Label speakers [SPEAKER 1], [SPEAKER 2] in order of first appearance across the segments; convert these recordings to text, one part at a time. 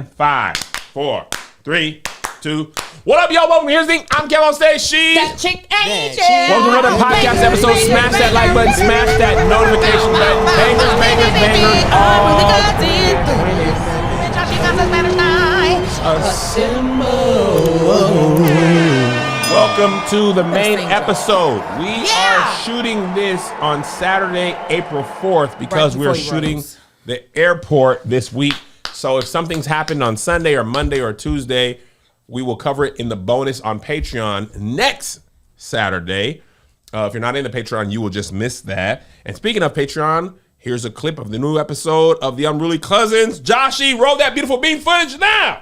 [SPEAKER 1] And 5, 4, 3, 2. What up, y'all? Welcome. Here's the thing. I'm Kevin on stage. She's
[SPEAKER 2] that chick Angel.
[SPEAKER 1] Welcome to another podcast episode. Smash that like button. Smash that notification button. Bangers, bangers, bangers. Welcome to the main episode. We are shooting this on Saturday, April 4th because we're shooting the airport this week. So if something's happened on Sunday or Monday or Tuesday, we will cover it in the bonus on Patreon next Saturday. If you're not in the Patreon, you will just miss that. And speaking of Patreon, here's a clip of the new episode of the Unruly Cousins. Joshy, roll that beautiful beam footage now.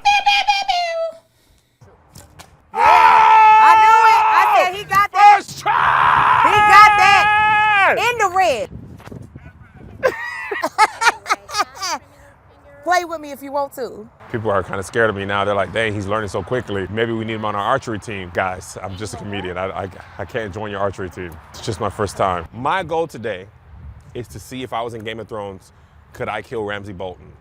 [SPEAKER 2] I knew it. I said he got that.
[SPEAKER 1] First try.
[SPEAKER 2] He got that in the red. Play with me if you want to.
[SPEAKER 1] People are kind of scared of me now. They're like, dang, he's learning so quickly. Maybe we need him on our archery team. Guys, I'm just a comedian. I can't join your archery team. It's just my first time. My goal today is to see if I was in Game of Thrones, could I kill Ramsay Bolton?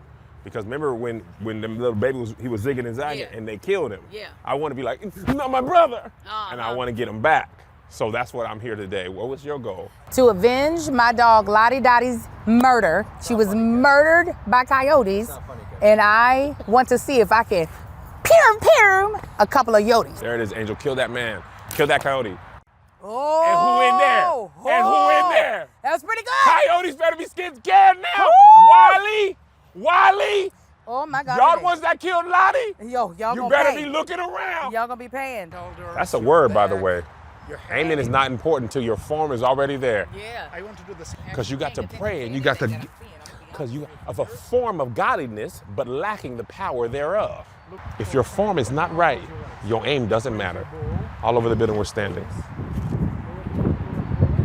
[SPEAKER 1] Because remember when the little baby he was zigging and zagging and they killed him. Yeah. I want to be like, it's not my brother. And I want to get him back. So that's what I'm here today. What was your goal?
[SPEAKER 2] To avenge my dog Lottie Dottie's murder. She was murdered by coyotes. And I want to see if I can peer a couple of yotes.
[SPEAKER 1] There it is, Angel. Kill that man. Kill that coyote.
[SPEAKER 2] Oh.
[SPEAKER 1] And who in there? And who in there?
[SPEAKER 2] That was pretty good.
[SPEAKER 1] Coyotes better be scared now. Wiley.
[SPEAKER 2] Oh my God.
[SPEAKER 1] Y'all the ones that killed Lottie?
[SPEAKER 2] Yo, y'all
[SPEAKER 1] You better be looking around.
[SPEAKER 2] Y'all gonna be paying.
[SPEAKER 1] That's a word, by the way. Aiming is not important until your form is already there.
[SPEAKER 2] Yeah.
[SPEAKER 3] I want to do this.
[SPEAKER 1] Because you got to pray and you got to, because you have a form of godliness, but lacking the power thereof. If your form is not right, your aim doesn't matter. All over the building we're standing.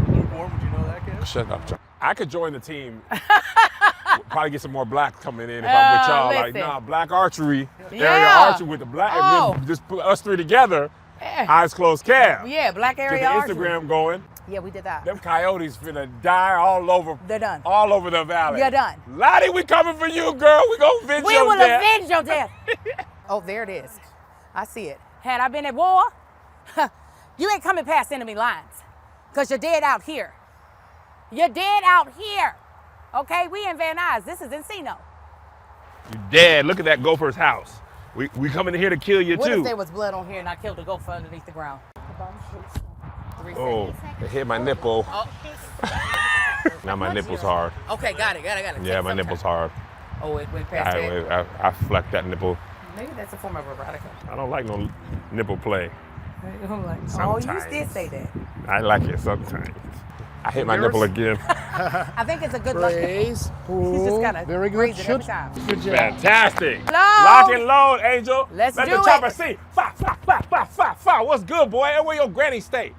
[SPEAKER 3] Lukewarm, would you know that, kid?
[SPEAKER 1] Shut up, John. I could join the team. Probably get some more black coming in if I'm with y'all. Like, nah, black archery. Area archery with the black. And then just put us three together. Eyes closed, calf.
[SPEAKER 2] Yeah, black area
[SPEAKER 1] Get the Instagram going.
[SPEAKER 2] Yeah, we did that.
[SPEAKER 1] Them coyotes finna die all over.
[SPEAKER 2] They're done.
[SPEAKER 1] All over the valley.
[SPEAKER 2] You're done.
[SPEAKER 1] Lottie, we coming for you, girl. We gonna avenge your death.
[SPEAKER 2] We will avenge your death. Oh, there it is. I see it. Had I been at war, you ain't coming past enemy lines. Because you're dead out here. You're dead out here. Okay, we in Van Nuys. This is Encino.
[SPEAKER 1] You dead. Look at that gopher's house. We coming in here to kill you
[SPEAKER 2] what
[SPEAKER 1] too.
[SPEAKER 2] What if there was blood on here and I killed a gopher underneath the ground?
[SPEAKER 1] Oh, it hit my nipple.
[SPEAKER 2] Oh.
[SPEAKER 1] Now my nipple's hard.
[SPEAKER 2] Okay, got it.
[SPEAKER 1] Yeah, my nipple's hard.
[SPEAKER 2] Oh, it went past that?
[SPEAKER 1] I flecked that nipple.
[SPEAKER 2] Maybe that's a form of erotica.
[SPEAKER 1] I don't like no nipple play.
[SPEAKER 2] Oh, you did say that.
[SPEAKER 1] I like it sometimes. I hit my nipple again.
[SPEAKER 2] I think it's a good look.
[SPEAKER 3] Praise.
[SPEAKER 2] He's just gotta
[SPEAKER 3] Very good.
[SPEAKER 2] raise it every time.
[SPEAKER 3] Good job.
[SPEAKER 1] Fantastic.
[SPEAKER 2] Load.
[SPEAKER 1] Lock and load, Angel.
[SPEAKER 2] Let's
[SPEAKER 1] Let
[SPEAKER 2] do
[SPEAKER 1] the
[SPEAKER 2] it.
[SPEAKER 1] chopper see. Fa. What's good, boy? And where your granny stay?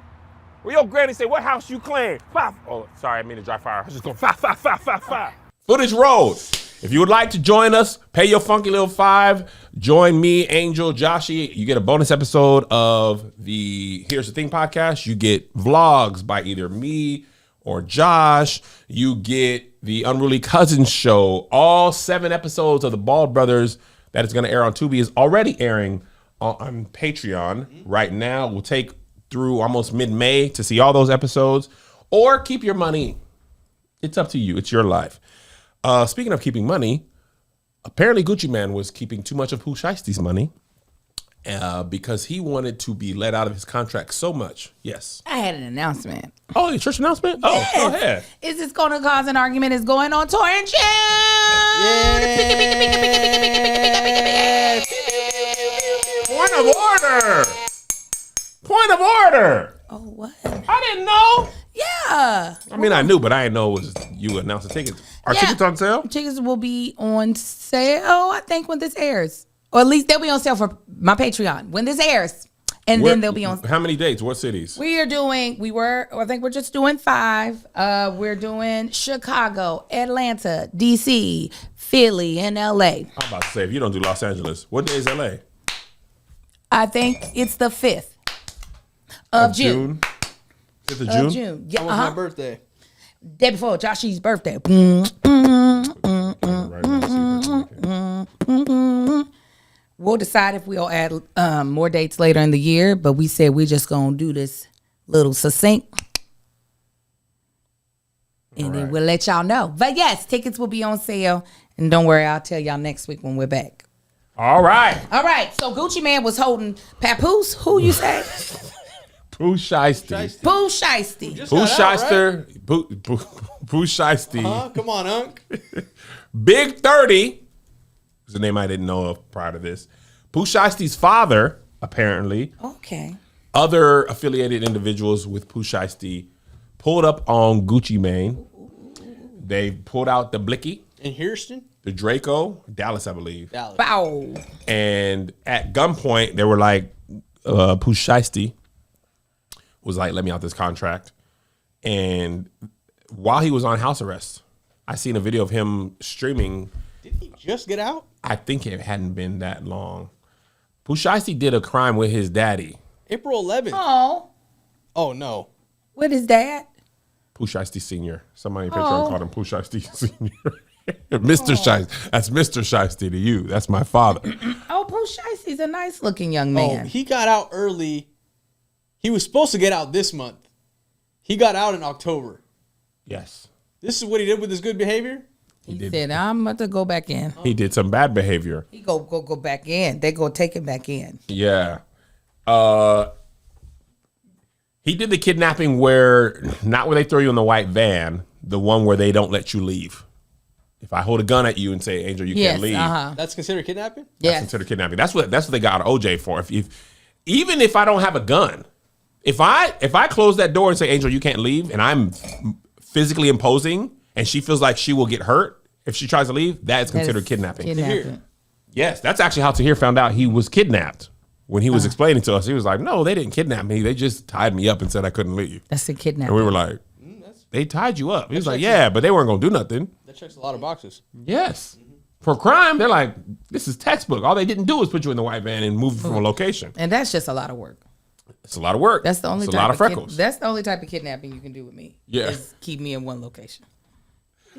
[SPEAKER 1] Where your granny stay? What house you claim? Fa. Oh, sorry, I mean to dry fire. I was just going fa. Footage rolled. If you would like to join us, pay your funky little $5. Join me, Angel, Joshy. You get a bonus episode of the Here's the Thing podcast. You get vlogs by either me or Josh. You get the Unruly Cousins show. All 7 episodes of the Bald Brothers that is going to air on Tubi is already airing on Patreon right now. We'll take through almost mid-May to see all those episodes, or keep your money. It's up to you. It's your life. Speaking of keeping money, apparently Gucci Man was keeping too much of Pooh Shiesty's money because he wanted to be let out of his contract so much. Yes.
[SPEAKER 4] I had an announcement.
[SPEAKER 1] Oh, your church announcement?
[SPEAKER 4] Yes.
[SPEAKER 1] Oh, go ahead.
[SPEAKER 4] Is this going to cause an argument? It's going on tour and chill.
[SPEAKER 1] Point of order.
[SPEAKER 4] Oh, what?
[SPEAKER 1] I didn't know.
[SPEAKER 4] Yeah.
[SPEAKER 1] I mean, I knew, but I didn't know it was you announced the tickets. Are tickets on sale?
[SPEAKER 4] Tickets will be on sale, I think, when this airs. Or at least they'll be on sale for my Patreon when this airs. And then they'll be on.
[SPEAKER 1] How many dates? What cities?
[SPEAKER 4] I think we're just doing 5. We're doing Chicago, Atlanta, DC, Philly, and LA.
[SPEAKER 1] I'm about to say, if you don't do Los Angeles, what day is LA?
[SPEAKER 4] I think it's the 5th of June.
[SPEAKER 1] 5th of June?
[SPEAKER 4] Yeah,
[SPEAKER 3] That was my birthday.
[SPEAKER 4] Day before Joshy's birthday. We'll decide if we'll add more dates later in the year, but we said we're just going to do this little succinct. And then we'll let y'all know. But yes, tickets will be on sale. And don't worry, I'll tell y'all next week when we're back.
[SPEAKER 1] All right.
[SPEAKER 4] So Gucci Man was holding Papoose. Who you say?
[SPEAKER 1] Pooh Shiesty.
[SPEAKER 4] Pooh Shiesty.
[SPEAKER 1] Pooh Shyster. Pooh Shiesty.
[SPEAKER 3] Come on, Unc.
[SPEAKER 1] Big 30. Is a name I didn't know of prior to this. Pooh Shiesty's father, apparently.
[SPEAKER 4] Okay.
[SPEAKER 1] Other affiliated individuals with Pooh Shiesty pulled up on Gucci Mane. They pulled out the Blicky.
[SPEAKER 3] In Houston?
[SPEAKER 1] The Draco. Dallas, I believe.
[SPEAKER 3] Dallas.
[SPEAKER 4] Bow.
[SPEAKER 1] And at gunpoint, they were like, Pooh Shiesty was like, let me out this contract. And while he was on house arrest, I seen a video of him streaming.
[SPEAKER 3] Did he just get out?
[SPEAKER 1] I think it hadn't been that long. Pooh Shiesty did a crime with his daddy.
[SPEAKER 3] April 11th.
[SPEAKER 4] Oh.
[SPEAKER 3] Oh, no.
[SPEAKER 4] What is that?
[SPEAKER 1] Pooh Shiesty Sr. Somebody in Patreon called him Pooh Shiesty Sr. Mr. Shiesty. That's Mr. Shiesty to you. That's my father.
[SPEAKER 4] Oh, Pooh Shiesty's a nice looking young man.
[SPEAKER 3] Oh, he got out early. He was supposed to get out this month. He got out in October.
[SPEAKER 1] Yes.
[SPEAKER 3] This is what he did with his good behavior?
[SPEAKER 4] He said, I'm about to go back in.
[SPEAKER 1] He did some bad behavior.
[SPEAKER 4] He go back in. They go take him back in.
[SPEAKER 1] Yeah. He did the kidnapping not where they throw you in the white van, the one where they don't let you leave. If I hold a gun at you and say, Angel, you can't leave.
[SPEAKER 3] That's considered kidnapping?
[SPEAKER 1] That's
[SPEAKER 4] Yes.
[SPEAKER 1] considered kidnapping. That's what they got OJ for. Even if I don't have a gun, if I close that door and say, Angel, you can't leave, and I'm physically imposing, and she feels like she will get hurt if she tries to leave, that is considered kidnapping.
[SPEAKER 4] Kidnapping.
[SPEAKER 1] Yes, that's actually how Tahir found out he was kidnapped. When he was explaining to us, he was like, no, they didn't kidnap me. They just tied me up and said I couldn't leave.
[SPEAKER 4] That's a kidnapping.
[SPEAKER 1] And we were like, they tied you up. He was like, yeah, but they weren't going to do nothing.
[SPEAKER 3] That checks a lot of boxes.
[SPEAKER 1] Yes. For crime, they're like, this is textbook. All they didn't do was put you in the white van and move you from a location.
[SPEAKER 4] And that's just a lot of work.
[SPEAKER 1] It's a lot of work.
[SPEAKER 4] That's the only
[SPEAKER 1] it's
[SPEAKER 4] type
[SPEAKER 1] a lot of freckles.
[SPEAKER 4] that's the only type of kidnapping you can do with me.
[SPEAKER 1] Yeah.
[SPEAKER 4] Is keep me in one location.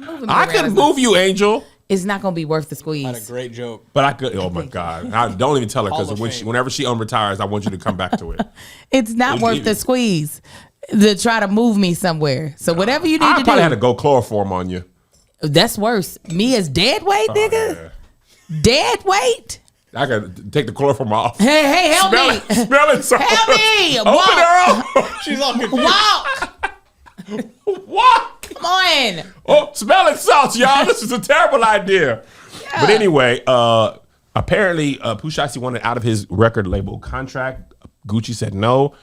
[SPEAKER 1] I could move you, Angel.
[SPEAKER 4] It's not going to be worth the squeeze.
[SPEAKER 3] Had a great joke.
[SPEAKER 1] But I could. Oh my God! I don't even tell her
[SPEAKER 3] Hall of
[SPEAKER 1] because
[SPEAKER 3] Fame.
[SPEAKER 1] whenever she unretires, I want you to come back to it.
[SPEAKER 4] It's not worth the squeeze to try to move me somewhere. So whatever you need
[SPEAKER 1] I
[SPEAKER 4] to
[SPEAKER 1] probably had
[SPEAKER 4] do,
[SPEAKER 1] to go chloroform on you.
[SPEAKER 4] that's worse. Me as dead weight, nigga.
[SPEAKER 1] Yeah.
[SPEAKER 4] Dead weight.
[SPEAKER 1] I gotta take the chloroform off.
[SPEAKER 4] Hey, help
[SPEAKER 1] Smell
[SPEAKER 4] me.
[SPEAKER 1] it. Smell it. Son.
[SPEAKER 4] Help me.
[SPEAKER 1] Open her
[SPEAKER 3] She's all confused.
[SPEAKER 4] Walk.
[SPEAKER 1] up. What?
[SPEAKER 4] Come on.
[SPEAKER 1] Oh, smelling salts, y'all. This is a terrible idea. Yeah. But anyway, apparently Pooh Shiesty wanted out of his record label contract. Gucci said no.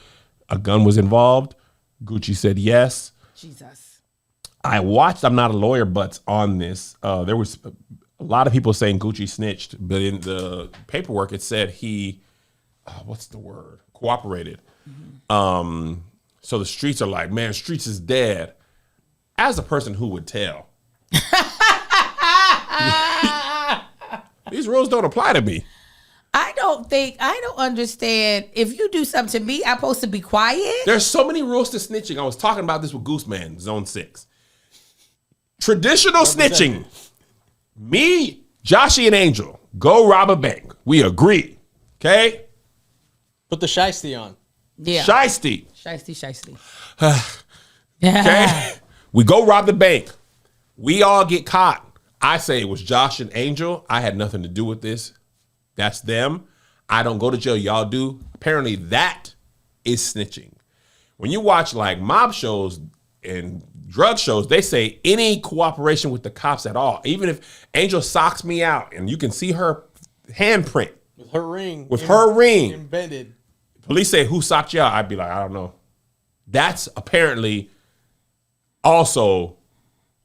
[SPEAKER 1] A gun was involved. Gucci said yes.
[SPEAKER 4] Jesus.
[SPEAKER 1] I watched I'm Not a Lawyer Butts on this. There was a lot of people saying Gucci snitched, but in the paperwork it said he, what's the word? Cooperated. Mm-hmm. So the streets are like, man, streets is dead. As a person who would tell, these rules don't apply to me.
[SPEAKER 4] I don't understand. If you do something to me, I'm supposed to be quiet?
[SPEAKER 1] There's so many rules to snitching. I was talking about this with Gooseman, Zone 6. Traditional snitching. Me, Joshy, and Angel go rob a bank. We agree. Okay?
[SPEAKER 3] Put the shiesty on.
[SPEAKER 4] Yeah.
[SPEAKER 1] Shiesty.
[SPEAKER 4] Shiesty.
[SPEAKER 1] Okay? We go rob the bank. We all get caught. I say it was Josh and Angel. I had nothing to do with this. That's them. I don't go to jail. Y'all do. Apparently that is snitching. When you watch like mob shows and drug shows, they say any cooperation with the cops at all. Even if Angel socks me out and you can see her handprint.
[SPEAKER 3] With her ring. Embedded.
[SPEAKER 1] Police say, who socked you out? I'd be like, I don't know. That's apparently also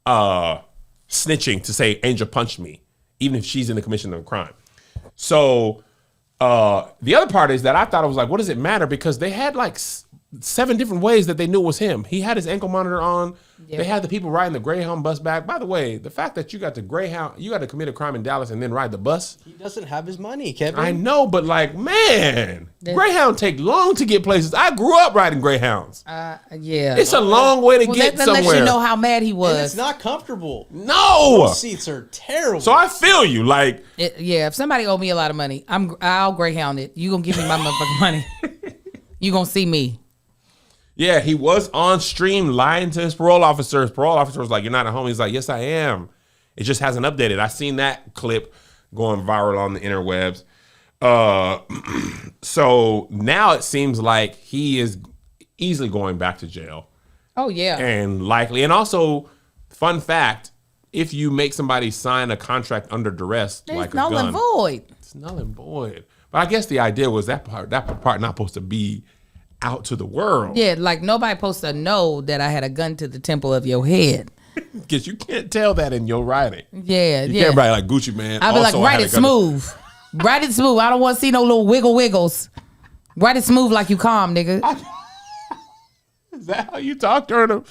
[SPEAKER 1] snitching to say Angel punched me, even if she's in the commission of a crime. So the other part is that I thought it was like, what does it matter? Because they had like 7 different ways that they knew it was him. He had his ankle monitor on.
[SPEAKER 4] Yeah.
[SPEAKER 1] They had the people riding the Greyhound bus back. By the way, the fact that you got to commit a crime in Dallas and then ride the bus.
[SPEAKER 3] He doesn't have his money, Kevin.
[SPEAKER 1] I know, but like, man, Greyhound take long to get places. I grew up riding Greyhounds.
[SPEAKER 4] Yeah.
[SPEAKER 1] It's a long way to get
[SPEAKER 4] that
[SPEAKER 1] somewhere.
[SPEAKER 4] lets you know how mad he was.
[SPEAKER 3] And it's not comfortable.
[SPEAKER 1] No.
[SPEAKER 3] Those seats are terrible.
[SPEAKER 1] So I feel you. Like,
[SPEAKER 4] If somebody owe me a lot of money, I'll Greyhound it. You gonna give me my motherfucking money. You gonna see me.
[SPEAKER 1] yeah, he was on stream lying to his parole officer. His parole officer was like, "You're not at home." He's like, "Yes, I am. It just hasn't updated." I seen that clip going viral on the interwebs. So now it seems like he is easily going back to jail.
[SPEAKER 4] Oh yeah.
[SPEAKER 1] And likely, and also, fun fact, if you make somebody sign a contract under duress,
[SPEAKER 4] It's
[SPEAKER 1] like a
[SPEAKER 4] null and
[SPEAKER 1] gun,
[SPEAKER 4] void.
[SPEAKER 1] it's null and void. But I guess the idea was that part not supposed to be out to the world.
[SPEAKER 4] Yeah, like nobody supposed to know that I had a gun to the temple of your head.
[SPEAKER 1] Because you can't tell that in your writing.
[SPEAKER 4] Yeah,
[SPEAKER 1] You can't write like Gucci Man.
[SPEAKER 4] I'll be like,
[SPEAKER 1] also
[SPEAKER 4] write
[SPEAKER 1] had a
[SPEAKER 4] it
[SPEAKER 1] gun to-
[SPEAKER 4] smooth. Write it smooth. I don't want to see no little wiggles. Write it smooth like you calm, nigga.
[SPEAKER 1] Is that how you talk during them?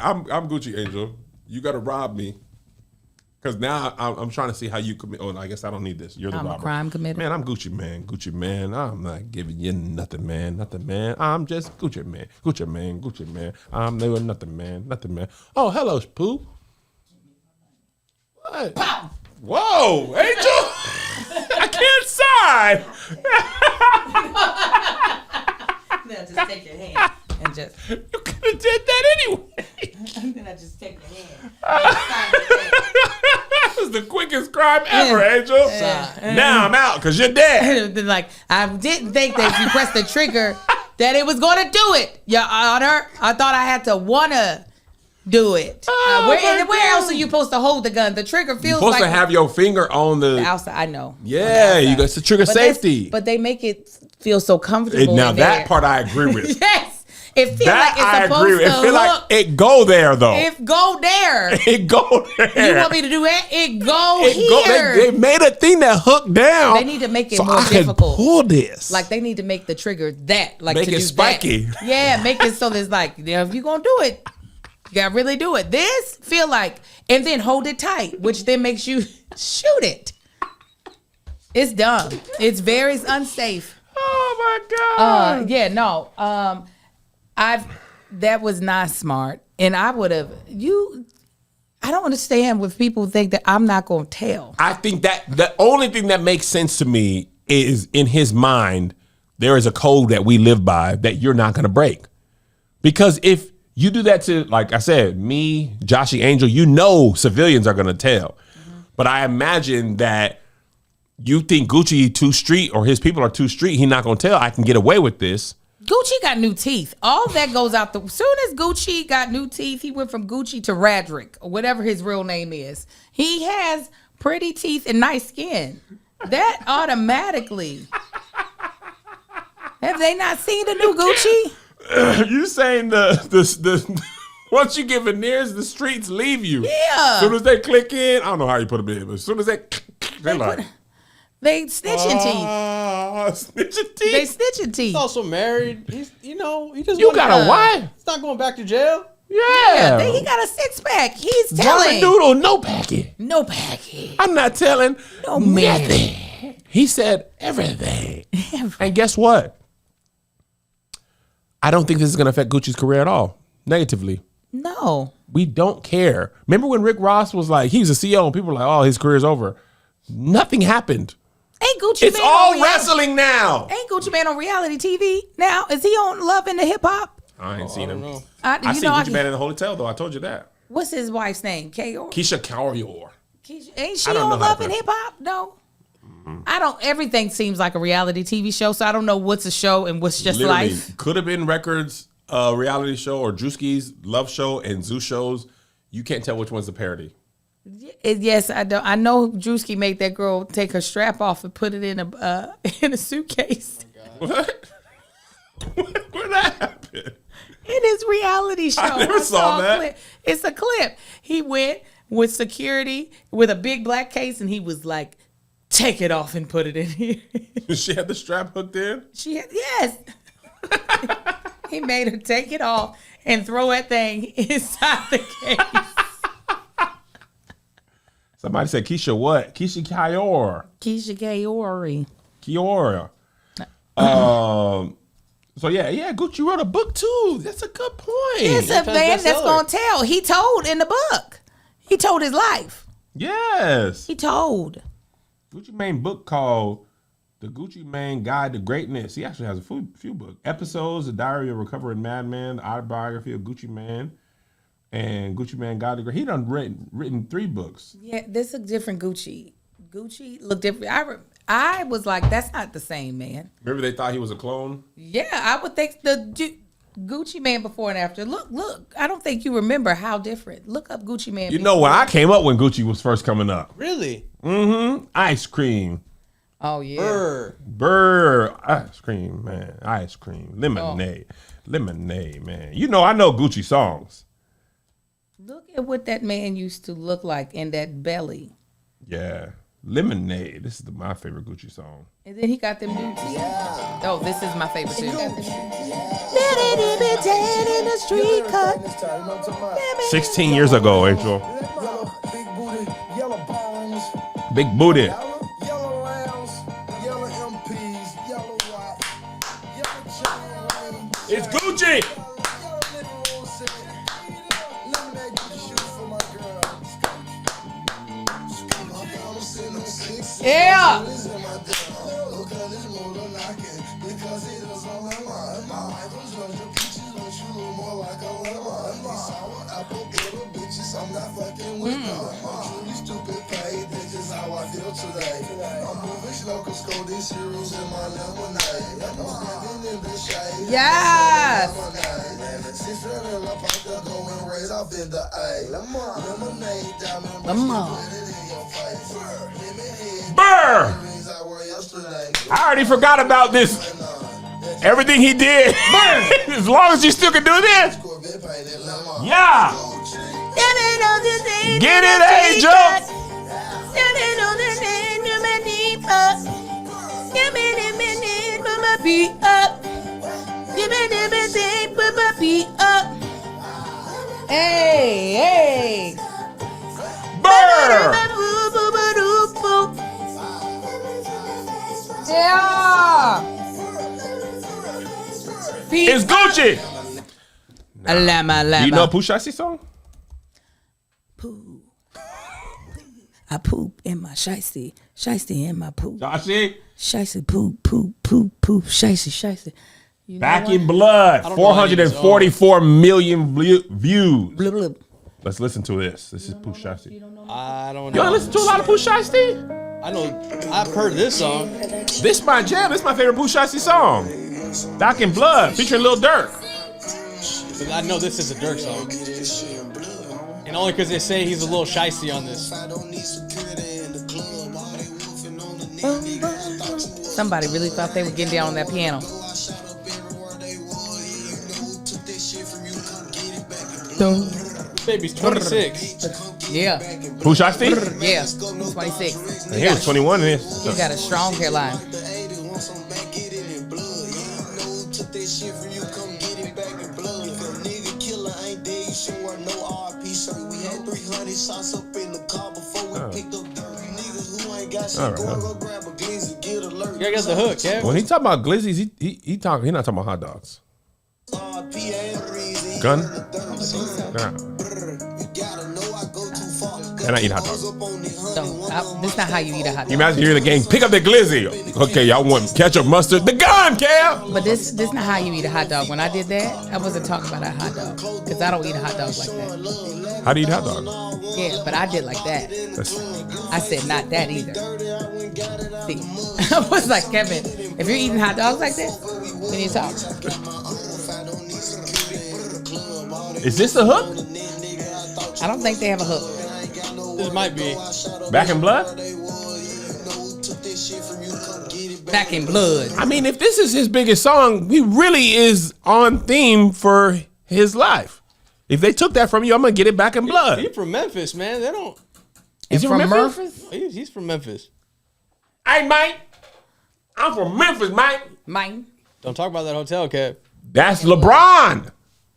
[SPEAKER 1] I'm Gucci Angel. You got to rob me. Because now I'm trying to see how you commit. Oh, I guess I don't need this. You're the
[SPEAKER 4] I'm a
[SPEAKER 1] robber.
[SPEAKER 4] crime committer.
[SPEAKER 1] Man, I'm Gucci Man. Gucci Man. I'm not giving you nothing, man. Nothing, man. I'm just Gucci Man. Gucci Man. Gucci Man. I'm doing nothing, man. Nothing, man. Oh, hello, Pooh. What?
[SPEAKER 4] Pow!
[SPEAKER 1] Whoa, Angel. I can't sign.
[SPEAKER 4] Then I just take your hand and just.
[SPEAKER 1] You could have did that anyway.
[SPEAKER 4] Then I just take the hand.
[SPEAKER 1] That was the quickest crime ever, Angel. Now I'm out because you're dead.
[SPEAKER 4] Like, I didn't think that if you pressed the trigger that it was going to do it, Your Honor. I thought I had to want to do it. Where else are you supposed to hold the gun? The trigger feels
[SPEAKER 1] You're supposed
[SPEAKER 4] like
[SPEAKER 1] to have your finger on the
[SPEAKER 4] outside. I know.
[SPEAKER 1] Yeah, you got to trigger
[SPEAKER 4] But
[SPEAKER 1] safety.
[SPEAKER 4] But they make it feel so comfortable.
[SPEAKER 1] Now
[SPEAKER 4] in
[SPEAKER 1] that
[SPEAKER 4] there.
[SPEAKER 1] part I agree with.
[SPEAKER 4] Yes. It feels
[SPEAKER 1] That
[SPEAKER 4] like it's
[SPEAKER 1] I
[SPEAKER 4] supposed
[SPEAKER 1] agree with.
[SPEAKER 4] to
[SPEAKER 1] It feel like
[SPEAKER 4] hook.
[SPEAKER 1] it go there though.
[SPEAKER 4] It go there.
[SPEAKER 1] It go there.
[SPEAKER 4] You want me to do that? It go
[SPEAKER 1] It go-
[SPEAKER 4] here.
[SPEAKER 1] they made a thing that hooked down.
[SPEAKER 4] They need to make it
[SPEAKER 1] so
[SPEAKER 4] more
[SPEAKER 1] I
[SPEAKER 4] difficult.
[SPEAKER 1] Can pull this.
[SPEAKER 4] Like they need to make the trigger that, like
[SPEAKER 1] Make
[SPEAKER 4] to
[SPEAKER 1] it
[SPEAKER 4] do
[SPEAKER 1] spiky.
[SPEAKER 4] That. Yeah, make it so there's like, if you're gonna do it, you gotta really do it. This feel like, and then hold it tight, which then makes you shoot it. It's dumb. It's very unsafe.
[SPEAKER 1] Oh my god.
[SPEAKER 4] Yeah, no. That was not smart, and I would have I don't understand when people think that I'm not gonna tell.
[SPEAKER 1] I think that the only thing that makes sense to me is in his mind, there is a code that we live by that you're not going to break. Because if you do that to, like I said, me, Joshy Angel, you know civilians are going to tell. Mm-hmm. But I imagine that you think Gucci too street or his people are too street. He's not going to tell. I can get away with this.
[SPEAKER 4] Gucci got new teeth. All that goes out the. Soon as Gucci got new teeth, he went from Gucci to Radrick or whatever his real name is. He has pretty teeth and nice skin. That automatically. Have they not seen the new Gucci?
[SPEAKER 1] You saying the once you get veneers, the streets leave you.
[SPEAKER 4] Yeah.
[SPEAKER 1] As soon as they click in, I don't know how you put them in, but as soon as they're like.
[SPEAKER 4] They snitching teeth.
[SPEAKER 1] Snitching teeth.
[SPEAKER 4] They snitching teeth.
[SPEAKER 3] He's also married. He's, he just
[SPEAKER 1] You
[SPEAKER 3] wanna-
[SPEAKER 1] got a wife?
[SPEAKER 3] He's not going back to jail.
[SPEAKER 1] Yeah.
[SPEAKER 4] He got a 6-pack. He's
[SPEAKER 1] Rolling
[SPEAKER 4] telling.
[SPEAKER 1] Doodle, no packet.
[SPEAKER 4] No package.
[SPEAKER 1] I'm not telling
[SPEAKER 4] No man.
[SPEAKER 1] nothing. He said everything. And guess what? I don't think this is going to affect Gucci's career at all, negatively.
[SPEAKER 4] No.
[SPEAKER 1] We don't care. Remember when Rick Ross was like, he was a CEO and people were like, oh, his career's over. Nothing happened.
[SPEAKER 4] Ain't Gucci
[SPEAKER 1] It's
[SPEAKER 4] Man
[SPEAKER 1] all
[SPEAKER 4] on reality-
[SPEAKER 1] wrestling now.
[SPEAKER 4] Ain't Gucci Man on reality TV now? Is he on Love in the Hip Hop?
[SPEAKER 1] I ain't seen him.
[SPEAKER 4] I
[SPEAKER 1] seen Gucci Man in the hotel, though. I told you that.
[SPEAKER 4] What's his wife's name? Kayor?
[SPEAKER 1] Keisha Carrior.
[SPEAKER 4] Ain't she
[SPEAKER 1] I don't know
[SPEAKER 4] on
[SPEAKER 1] how
[SPEAKER 4] Love
[SPEAKER 1] to
[SPEAKER 4] and
[SPEAKER 1] pronounce-
[SPEAKER 4] Hip Hop? No. I don't. Everything seems like a reality TV show, so I don't know what's a show and what's just
[SPEAKER 1] Literally,
[SPEAKER 4] life.
[SPEAKER 1] could have been Records reality show or Drewski's Love Show and Zoo shows. You can't tell which one's a parody.
[SPEAKER 4] Yes, I don't. I know Drewski made that girl take her strap off and put it in a suitcase.
[SPEAKER 1] What? Where that happened?
[SPEAKER 4] In his reality show.
[SPEAKER 1] I never saw
[SPEAKER 4] a
[SPEAKER 1] that.
[SPEAKER 4] clip. It's a clip. He went with security with a big black case and he was like, take it off and put it in here.
[SPEAKER 1] She had the strap hooked in?
[SPEAKER 4] She had, yes. He made her take it off and throw that thing inside the case.
[SPEAKER 1] Somebody said Keisha what? Keisha Kior.
[SPEAKER 4] Keisha Kaori.
[SPEAKER 1] Kiora. So yeah, Gucci wrote a book too. That's a good point.
[SPEAKER 4] It's a man that's gonna tell. He told in the book. He told his life.
[SPEAKER 1] Yes.
[SPEAKER 4] He told.
[SPEAKER 1] Gucci Mane book called The Gucci Mane Guide to Greatness. He actually has a few books. Episodes, The Diary of a Recovering Madman, The Autobiography of Gucci Mane, and Gucci Mane Guide to Greatness. He done written 3 books.
[SPEAKER 4] Yeah, this is a different Gucci. Gucci looked different. I was like, that's not the same man.
[SPEAKER 1] Remember they thought he was a clone?
[SPEAKER 4] Yeah, I would think the Gucci Man before and after. Look. I don't think you remember how different. Look up Gucci Man.
[SPEAKER 1] You know when I came up when Gucci was first coming up.
[SPEAKER 3] Really?
[SPEAKER 1] Mm-hmm. Ice cream.
[SPEAKER 4] Oh yeah.
[SPEAKER 1] Burr. Ice cream, man. Ice cream. Lemonade. Lemonade, man. You know I know Gucci songs.
[SPEAKER 4] Look at what that man used to look like in that belly.
[SPEAKER 1] Yeah. Lemonade. This is my favorite Gucci song.
[SPEAKER 4] And then he got them new teeth. Oh, this is my favorite too.
[SPEAKER 1] 16 years ago, Angel. Big booty. It's Gucci.
[SPEAKER 4] Yeah. Yes. Lamar.
[SPEAKER 1] Burr. I already forgot about this. Everything he did. As long as you still can do this. Yeah. Get it, Angel.
[SPEAKER 4] Hey.
[SPEAKER 1] Burr.
[SPEAKER 4] Yeah.
[SPEAKER 1] It's Gucci.
[SPEAKER 4] Lama.
[SPEAKER 1] Do you know a Pusha song?
[SPEAKER 4] Poo. I poop in my shiesty. Shiesty in my poop.
[SPEAKER 1] Joshy.
[SPEAKER 4] Shiesty poop. Shiesty. You know
[SPEAKER 1] Back
[SPEAKER 4] what?
[SPEAKER 1] in Blood.
[SPEAKER 3] I don't know any of these
[SPEAKER 1] 444 million views.
[SPEAKER 4] Blub, blub.
[SPEAKER 1] Let's listen to this. This is Pusha.
[SPEAKER 3] I don't
[SPEAKER 1] You
[SPEAKER 3] know.
[SPEAKER 1] listen to a lot of Pusha?
[SPEAKER 3] I know. I've heard this song.
[SPEAKER 1] This my jam. This my favorite Pusha song. Back in Blood, featuring Lil Durk.
[SPEAKER 3] But I know this is a Dirk song. And only because they say he's a little shicey on this.
[SPEAKER 4] Somebody really thought they were getting down on that piano.
[SPEAKER 3] Baby's 26.
[SPEAKER 4] Yeah.
[SPEAKER 1] Pusha?
[SPEAKER 4] Yeah. 26.
[SPEAKER 1] He was 21 in this.
[SPEAKER 4] He got a strong hairline.
[SPEAKER 1] All right.
[SPEAKER 3] You gotta get the hook, yeah?
[SPEAKER 1] When he talk about glizzies, he not talking about hot dogs. Gun? And I eat hot dogs.
[SPEAKER 4] This is not how you eat a hot
[SPEAKER 1] You
[SPEAKER 4] dog.
[SPEAKER 1] imagine you're in the gang, pick up the glizzy. Okay, y'all want ketchup, mustard? The gun, Cam!
[SPEAKER 4] But this not how you eat a hot dog. When I did that, I wasn't talking about a hot dog. Because I don't eat a hot dog like that.
[SPEAKER 1] How do you eat hot dog?
[SPEAKER 4] Yeah, but I did like that.
[SPEAKER 1] That's-
[SPEAKER 4] I said not that either. See, I was like, Kevin, if you're eating hot dogs like this, we need to talk.
[SPEAKER 1] Is this the hook?
[SPEAKER 4] I don't think they have a hook.
[SPEAKER 3] This might be.
[SPEAKER 1] Back in Blood?
[SPEAKER 4] Back in Blood.
[SPEAKER 1] I mean, if this is his biggest song, he really is on theme for his life. If they took that from you, I'm gonna get it Back in Blood.
[SPEAKER 3] He's from Memphis, man. They don't.
[SPEAKER 1] Is he
[SPEAKER 4] from
[SPEAKER 1] from Memphis?
[SPEAKER 4] Memphis?
[SPEAKER 3] He's from Memphis.
[SPEAKER 1] Hey, mate. I'm from Memphis, mate.
[SPEAKER 4] Mine.
[SPEAKER 3] Don't talk about that hotel, Kev.
[SPEAKER 1] That's LeBron.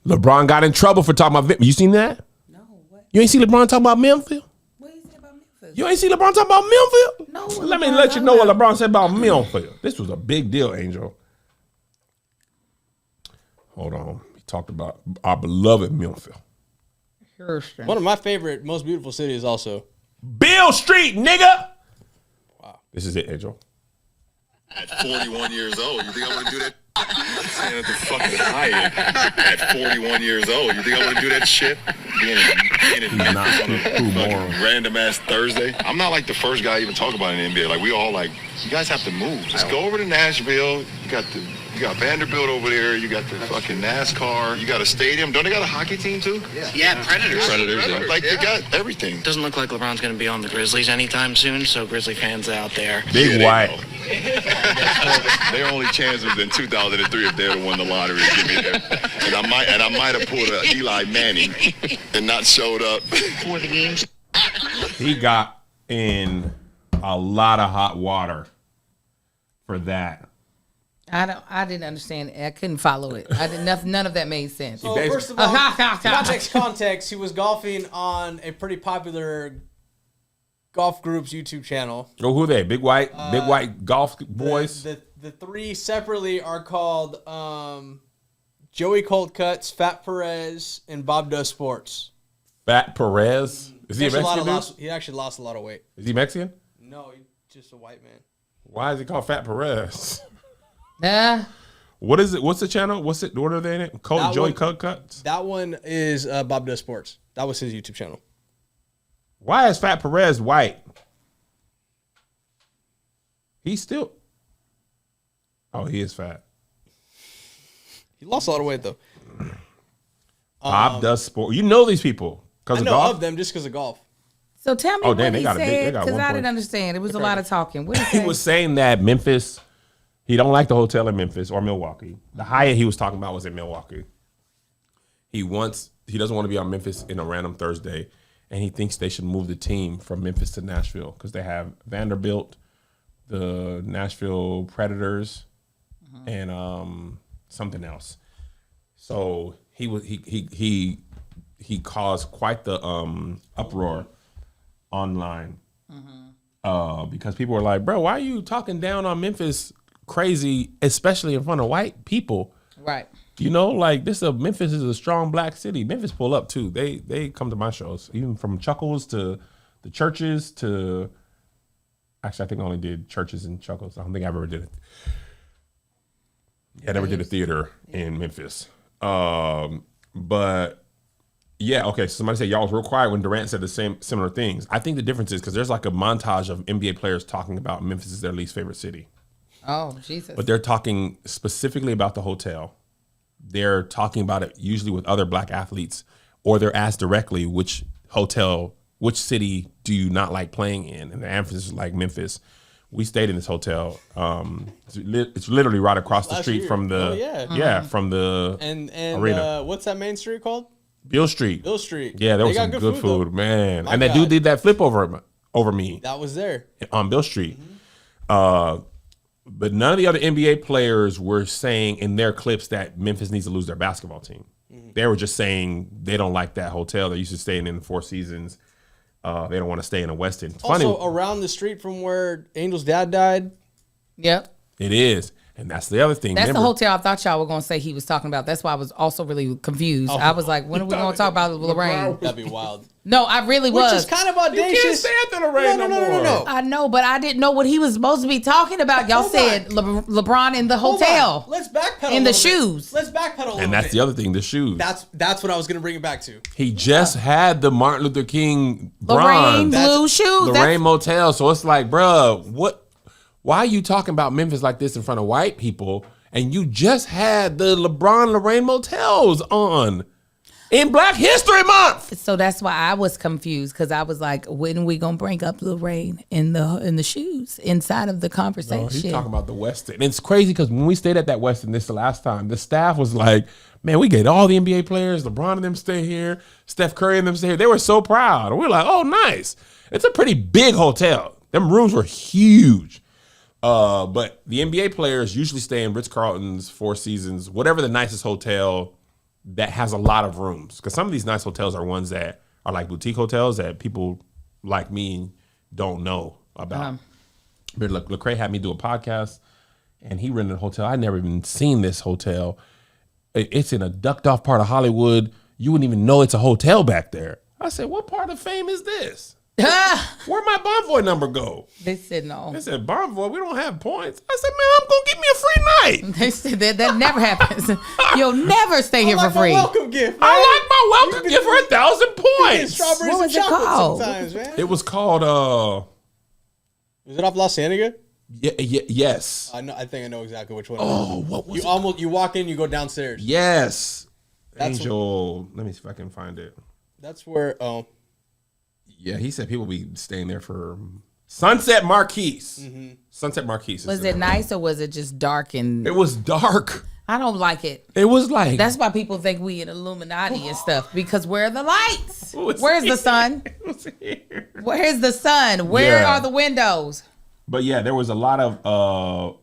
[SPEAKER 1] LeBron got in trouble for talking about. You seen that?
[SPEAKER 4] No, what?
[SPEAKER 1] You ain't see LeBron talking about Memphis?
[SPEAKER 4] What you say about Memphis?
[SPEAKER 1] You ain't see LeBron talking about Memphis?
[SPEAKER 4] No.
[SPEAKER 1] Let me let you know what LeBron said about Memphis. This was a big deal, Angel. Hold on. He talked about our beloved Memphis.
[SPEAKER 4] Houston.
[SPEAKER 3] One of my favorite, most beautiful cities also.
[SPEAKER 1] Bill Street, nigga. Wow. This is it, Angel.
[SPEAKER 5] At 41 years old, you think I want to do that? Saying at the fucking Hyatt at 41 years old, you think I want to do that shit? Being in Memphis on a fucking random ass Thursday. I'm not like the first guy even talk about an NBA. Like we all like, you guys have to move. Just go over to Nashville. You got Vanderbilt over there. You got the fucking NASCAR. You got a stadium. Don't they got a hockey team too?
[SPEAKER 6] Yeah, Predators.
[SPEAKER 5] Yeah. Like they got everything.
[SPEAKER 6] Doesn't look like LeBron's going to be on the Grizzlies anytime soon, so Grizzly fans out there.
[SPEAKER 1] Big white.
[SPEAKER 5] Their only chance was in 2003 if they would have won the lottery. Give me that. And I might have pulled a Eli Manning and not showed up
[SPEAKER 6] For the games.
[SPEAKER 1] He got in a lot of hot water for that.
[SPEAKER 4] I didn't understand. I couldn't follow it. None of that made sense.
[SPEAKER 3] So first of all, context, he was golfing on a pretty popular golf group's YouTube channel.
[SPEAKER 1] Oh, who are they? Big white golf boys?
[SPEAKER 3] The three separately are called Joey Cold Cuts, Fat Perez, and Bob Does Sports.
[SPEAKER 1] Fat Perez? Is he a Mexican dude?
[SPEAKER 3] He actually lost a lot of weight.
[SPEAKER 1] Is he Mexican?
[SPEAKER 3] No, he's just a white man.
[SPEAKER 1] Why is he called Fat Perez?
[SPEAKER 4] Nah.
[SPEAKER 1] What is it? What's the channel? What are they in? Joey Cold Cuts?
[SPEAKER 3] That one is Bob Does Sports. That was his YouTube channel.
[SPEAKER 1] Why is Fat Perez white? He's still... Oh, he is fat.
[SPEAKER 3] He lost a lot of weight, though.
[SPEAKER 1] Bob Does Sport. You know these people because
[SPEAKER 3] I
[SPEAKER 1] of
[SPEAKER 3] know
[SPEAKER 1] golf?
[SPEAKER 3] of them just because of golf.
[SPEAKER 4] So tell me
[SPEAKER 1] Oh,
[SPEAKER 4] what
[SPEAKER 1] damn,
[SPEAKER 4] he said, because I didn't understand. It was a lot of talking. What
[SPEAKER 1] He was saying that Memphis, he don't like the hotel in Memphis or Milwaukee. The Hyatt he was talking about was in Milwaukee. He doesn't want to be on Memphis in a random Thursday, and he thinks they should move the team from Memphis to Nashville because they have Vanderbilt, the Nashville Predators, and something else. So he caused quite the uproar online because people were like, bro, why are you talking down on Memphis crazy, especially in front of white people?
[SPEAKER 4] Right.
[SPEAKER 1] You know, like Memphis is a strong black city. Memphis pull up too. They come to my shows, even from Chuckles to the churches to. Actually, I think I only did churches and Chuckles. I don't think I ever did it. Yeah, I never did a theater in Memphis. But yeah, okay. So somebody said y'all was real quiet when Durant said the similar things. I think the difference is because there's like a montage of NBA players talking about Memphis is their least favorite city.
[SPEAKER 4] Oh, Jesus.
[SPEAKER 1] But they're talking specifically about the hotel. They're talking about it usually with other black athletes, or they're asked directly which city do you not like playing in? And the answer is like Memphis. We stayed in this hotel. It's literally right across the street from the from the arena.
[SPEAKER 3] What's that main street called?
[SPEAKER 1] Bill Street.
[SPEAKER 3] Bill Street.
[SPEAKER 1] Yeah, there was some good food, man. And that dude did that flip over me.
[SPEAKER 3] That was there
[SPEAKER 1] on Bill Street. But none of the other NBA players were saying in their clips that Memphis needs to lose their basketball team. They were just saying they don't like that hotel. They're used to staying in the Four Seasons. They don't want to stay in the West End. It's
[SPEAKER 3] also
[SPEAKER 1] funny.
[SPEAKER 3] Around the street from where Angel's dad died.
[SPEAKER 4] Yep.
[SPEAKER 1] It is. And that's the other thing.
[SPEAKER 4] That's the hotel I thought y'all were going to say he was talking about. That's why I was also really confused. I was like, when are we going to talk about Lorraine?
[SPEAKER 3] That'd be wild.
[SPEAKER 4] No, I really was.
[SPEAKER 3] Which is kind of audacious.
[SPEAKER 1] You can't say it to Lorraine no more.
[SPEAKER 4] I know, but I didn't know what he was supposed to be talking about. Y'all said LeBron in the hotel.
[SPEAKER 3] Let's backpedal
[SPEAKER 4] in the shoes.
[SPEAKER 3] Let's backpedal a little bit.
[SPEAKER 1] And that's the other thing, the shoes.
[SPEAKER 3] That's what I was going to bring it back to.
[SPEAKER 1] He just had the Martin Luther King
[SPEAKER 4] Lorraine
[SPEAKER 1] bronze.
[SPEAKER 4] blue shoes.
[SPEAKER 1] Lorraine Motel. So it's like, bruh, why are you talking about Memphis like this in front of white people? And you just had the LeBron Lorraine Motels on in Black History Month.
[SPEAKER 4] So that's why I was confused, because I was like, when are we gonna bring up Lorraine in the shoes inside of the conversation?
[SPEAKER 1] No, he's talking about the West End. And it's crazy because when we stayed at that West End the last time, the staff was like, man, we get all the NBA players, LeBron and them stay here, Steph Curry and them stay here. They were so proud. And we were like, oh, nice. It's a pretty big hotel. Them rooms were huge. But the NBA players usually stay in Ritz-Carlton's, Four Seasons, whatever the nicest hotel that has a lot of rooms. Because some of these nice hotels are ones that are like boutique hotels that people like me don't know about. But Lecrae had me do a podcast, and he rented a hotel. I'd never even seen this hotel. It's in a ducked off part of Hollywood. You wouldn't even know it's a hotel back there. I said, what part of fame is this? Where'd my Bonvoy number go?
[SPEAKER 4] They said no.
[SPEAKER 1] They said, Bonvoy, we don't have points. I said, man, I'm going to give me a free night.
[SPEAKER 4] They said that never happens. You'll never stay here for free.
[SPEAKER 3] Welcome gift. Man.
[SPEAKER 1] I like my welcome gift for 1,000 points.
[SPEAKER 3] Strawberries
[SPEAKER 4] What was
[SPEAKER 3] and
[SPEAKER 4] it
[SPEAKER 3] chocolate
[SPEAKER 4] called?
[SPEAKER 3] sometimes, man.
[SPEAKER 1] It was called,
[SPEAKER 3] Is it off La Cienega?
[SPEAKER 1] yes.
[SPEAKER 3] I know. I think I know exactly which one.
[SPEAKER 1] Oh, what was it?
[SPEAKER 3] You walk in, you go downstairs.
[SPEAKER 1] Yes.
[SPEAKER 3] That's
[SPEAKER 1] Angel. Let me see if I can find it.
[SPEAKER 3] That's where. Oh,
[SPEAKER 1] Yeah, he said people be staying there for Sunset Marquise. Sunset Marquise.
[SPEAKER 4] Was it nice or was it just dark and?
[SPEAKER 1] It was dark.
[SPEAKER 4] I don't like it.
[SPEAKER 1] It was like.
[SPEAKER 4] That's why people think we in Illuminati and stuff, because where are the lights?
[SPEAKER 1] Who's
[SPEAKER 4] Where's the sun?
[SPEAKER 1] Who's here?
[SPEAKER 4] Where's the sun? Where
[SPEAKER 1] Yeah.
[SPEAKER 4] are the windows?
[SPEAKER 1] But yeah, there was a lot of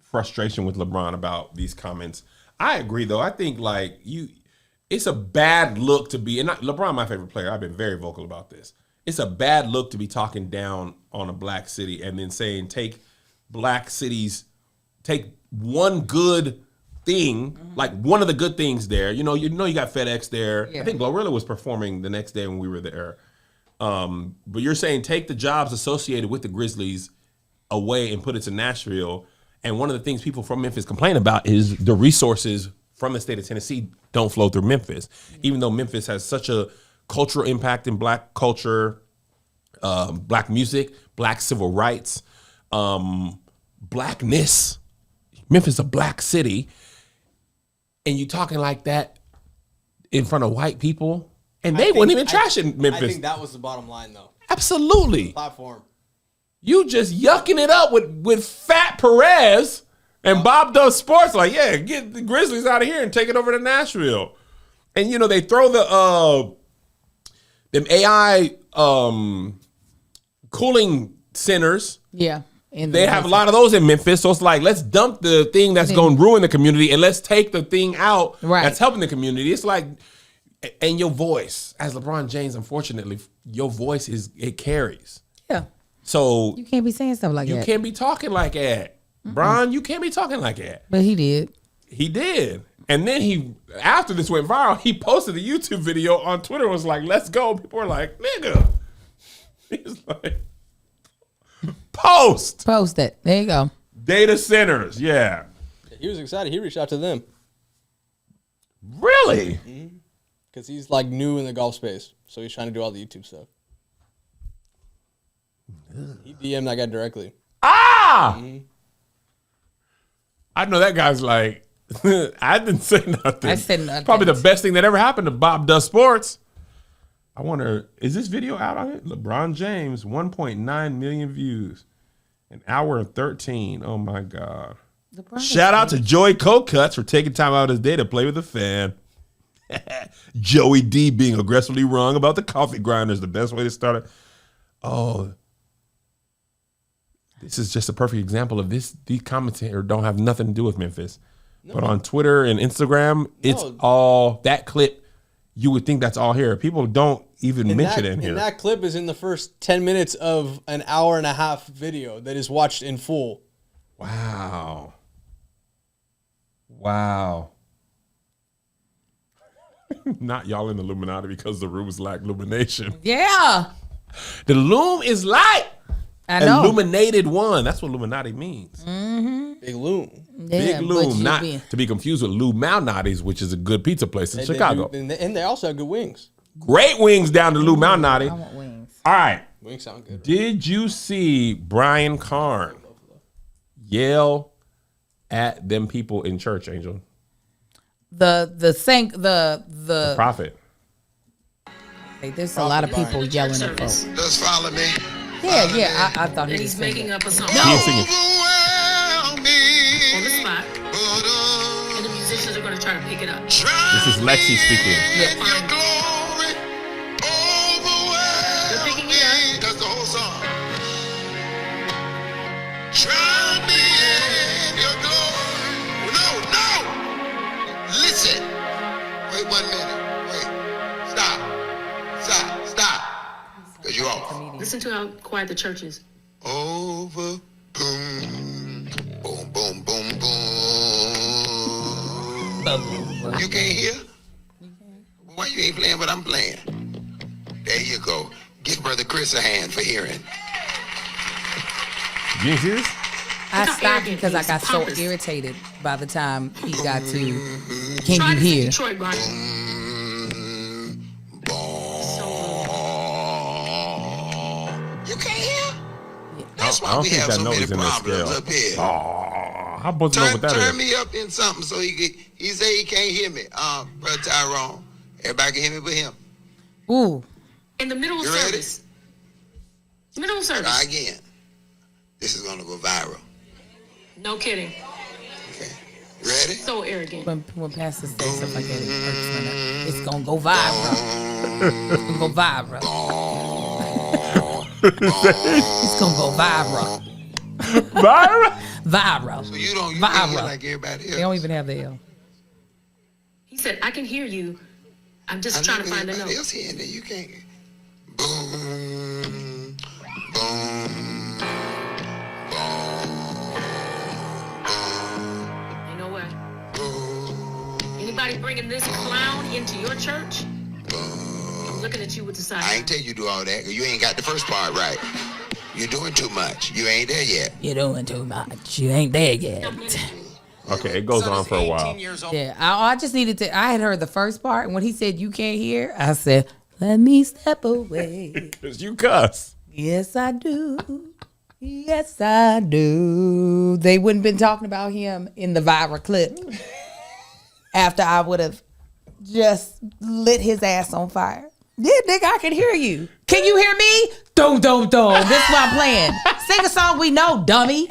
[SPEAKER 1] frustration with LeBron about these comments. I agree, though. I think like it's a bad look to be, and LeBron, my favorite player. I've been very vocal about this. It's a bad look to be talking down on a black city and then saying take black cities, take one good thing, like one of the good things there. You know, you got FedEx there.
[SPEAKER 4] Yeah.
[SPEAKER 1] I think Glorilla was performing the next day when we were there. But you're saying take the jobs associated with the Grizzlies away and put it to Nashville. And one of the things people from Memphis complain about is the resources from the state of Tennessee don't flow through Memphis, even though Memphis has such a cultural impact in black culture, black music, black civil rights, blackness. Memphis is a black city. And you talking like that in front of white people, and they weren't even trashing Memphis.
[SPEAKER 3] I think that was the bottom line, though.
[SPEAKER 1] Absolutely.
[SPEAKER 3] Platform.
[SPEAKER 1] You just yucking it up with Fat Perez and Bob Does Sports. Like, yeah, get the Grizzlies out of here and take it over to Nashville. And, you know, they throw them AI cooling centers.
[SPEAKER 4] Yeah.
[SPEAKER 1] They have a lot of those in Memphis. So it's like, let's dump the thing that's going to ruin the community and let's take the thing out that's helping the community. It's like, and your voice, as LeBron James, unfortunately, your voice it carries.
[SPEAKER 4] Yeah.
[SPEAKER 1] So
[SPEAKER 4] You can't be saying stuff like that.
[SPEAKER 1] you can't be talking like that. Bron, you can't be talking like that.
[SPEAKER 4] But he did.
[SPEAKER 1] He did. And then after this went viral, he posted a YouTube video on Twitter, was like, let's go. People were like, nigga. He's like, post
[SPEAKER 4] it. There you go.
[SPEAKER 1] data centers. Yeah.
[SPEAKER 3] He was excited. He reached out to them
[SPEAKER 1] Really?
[SPEAKER 3] because he's like new in the golf space, so he's trying to do all the YouTube stuff. He DM'd that guy directly.
[SPEAKER 1] I know that guy's like, I didn't say nothing.
[SPEAKER 4] I said nothing.
[SPEAKER 1] Probably the best thing that ever happened to Bob Does Sports. I wonder, is this video out on it? LeBron James, 1.9 million views. An hour and 13. Oh, my God. Shout out to Joey Cold Cuts for taking time out of his day to play with a fan. Joey D being aggressively wrong about the coffee grinder is the best way to start it. Oh, this is just a perfect example of this. These commentators don't have nothing to do with Memphis. No. But on Twitter and Instagram, it's all that clip. You would think that's all here. People don't even mention it in here.
[SPEAKER 3] And that clip is in the first 10 minutes of an hour and a half video that is watched in full.
[SPEAKER 1] Wow. Wow. Not y'all in the Illuminati because the rooms lack illumination.
[SPEAKER 4] Yeah.
[SPEAKER 1] The loom is light.
[SPEAKER 4] I know.
[SPEAKER 1] Illuminated one. That's what Illuminati means.
[SPEAKER 4] Mm-hmm.
[SPEAKER 3] Big loom.
[SPEAKER 4] Yeah,
[SPEAKER 1] Big loom. Not to be confused with Lou Malnati's, which is a good pizza place in Chicago.
[SPEAKER 3] And they also have good wings.
[SPEAKER 1] Great wings down to Lou Malnati.
[SPEAKER 4] I want wings.
[SPEAKER 1] All right.
[SPEAKER 3] Wings sound good.
[SPEAKER 1] Did you see Brian Carr yell at them people in church, Angel?
[SPEAKER 4] The
[SPEAKER 1] prophet.
[SPEAKER 4] Hey, there's a lot of people yelling at folks.
[SPEAKER 5] Just follow me.
[SPEAKER 4] Yeah. I thought he was
[SPEAKER 7] He's making up a song.
[SPEAKER 1] He is singing.
[SPEAKER 7] On the spot. And the musicians are going to try to pick it up.
[SPEAKER 1] This is Lexi speaking.
[SPEAKER 7] They're picking it up.
[SPEAKER 5] That's the whole song. Drown me in your glory. No. Listen. Wait 1 minute. Wait. Stop. Because you're off.
[SPEAKER 7] Listen to how quiet the church is.
[SPEAKER 5] Over. Boom. Boom, boom, boom, boom. You can't hear? Why you ain't playing what I'm playing? There you go. Give Brother Chris a hand for hearing.
[SPEAKER 1] You didn't hear this?
[SPEAKER 4] I stopped because I got so irritated by the time he got to Can
[SPEAKER 7] Try
[SPEAKER 4] You
[SPEAKER 7] to
[SPEAKER 4] Hear?
[SPEAKER 7] Detroit, Brian.
[SPEAKER 5] You can't hear? That's
[SPEAKER 1] I
[SPEAKER 5] why
[SPEAKER 1] don't
[SPEAKER 5] we
[SPEAKER 1] think
[SPEAKER 5] have
[SPEAKER 1] that
[SPEAKER 5] so
[SPEAKER 1] note
[SPEAKER 5] many
[SPEAKER 1] is in this
[SPEAKER 5] problems
[SPEAKER 1] scale.
[SPEAKER 5] up here.
[SPEAKER 1] Oh, how supposed to know what that
[SPEAKER 5] Turn
[SPEAKER 1] is?
[SPEAKER 5] me up in something so he say he can't hear me. Brother Tyrone. Everybody can hear me but him.
[SPEAKER 4] Ooh.
[SPEAKER 7] In the middle of
[SPEAKER 5] You ready?
[SPEAKER 7] service. Middle of
[SPEAKER 5] Try
[SPEAKER 7] service.
[SPEAKER 5] again. This is gonna go viral.
[SPEAKER 7] No kidding.
[SPEAKER 5] Okay. Ready?
[SPEAKER 7] So arrogant.
[SPEAKER 4] When pastors say stuff like that, it hurts my nerve. It's gonna go viral. It's gonna go viral. It's gonna go viral. Viral.
[SPEAKER 5] So you can't hear
[SPEAKER 4] Viral.
[SPEAKER 5] like everybody else.
[SPEAKER 4] They don't even have the L.
[SPEAKER 7] He said, I can hear you. I'm just
[SPEAKER 5] I
[SPEAKER 7] trying
[SPEAKER 5] know
[SPEAKER 7] to find the
[SPEAKER 5] everybody
[SPEAKER 7] note.
[SPEAKER 5] else hearing that you can't. Boom, boom,
[SPEAKER 7] You know what?
[SPEAKER 5] boom.
[SPEAKER 7] Anybody bringing this clown into your church? I'm looking at you with the side.
[SPEAKER 5] I ain't tell you to do all that, 'cause you ain't got the first part right. You're doing too much. You ain't there yet.
[SPEAKER 4] You're doing too much. You ain't there yet.
[SPEAKER 1] Okay, it goes on for a while.
[SPEAKER 4] Yeah, I just needed to. I had heard the first part, and when he said you can't hear, I said, "Let me step away."
[SPEAKER 1] Cause you cuss.
[SPEAKER 4] Yes, I do. Yes, I do. They wouldn't been talking about him in the viral clip after I would have just lit his ass on fire. Yeah, nigga, I can hear you. Can you hear me? Dum, dum, dum. This is what I'm playing. Sing a song we know, dummy.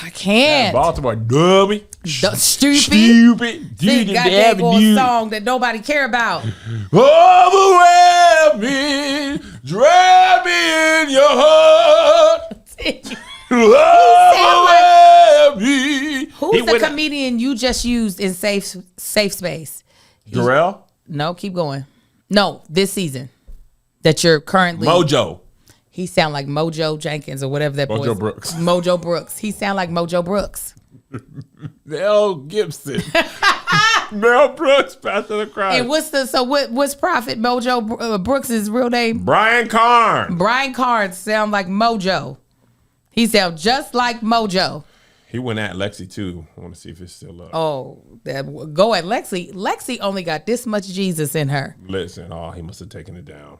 [SPEAKER 4] I can't.
[SPEAKER 1] Baltimore, dummy.
[SPEAKER 4] Stupid.
[SPEAKER 1] Stupid.
[SPEAKER 4] Sing
[SPEAKER 1] Dude,
[SPEAKER 4] goddamn song that nobody care about.
[SPEAKER 1] Overwhelm me, drag me in your heart. Overwhelm me.
[SPEAKER 4] Who's the comedian you just used in safe space?
[SPEAKER 1] Jarrell?
[SPEAKER 4] No, keep going. No, this season that you're currently
[SPEAKER 1] Mojo.
[SPEAKER 4] He sound like Mojo Jenkins or whatever that
[SPEAKER 1] Mojo
[SPEAKER 4] boy's-
[SPEAKER 1] Brooks.
[SPEAKER 4] Mojo Brooks. He sound like Mojo Brooks.
[SPEAKER 1] Mel Gibson. Mel Brooks, Pastor of Christ.
[SPEAKER 4] And what's Prophet Mojo Brooks' real name?
[SPEAKER 1] Brian Carr.
[SPEAKER 4] Brian Carr sound like Mojo. He sound just like Mojo.
[SPEAKER 1] He went at Lexi too. I want to see if it's still up.
[SPEAKER 4] Oh, go at Lexi. Lexi only got this much Jesus in her.
[SPEAKER 1] Listen, he must have taken it down.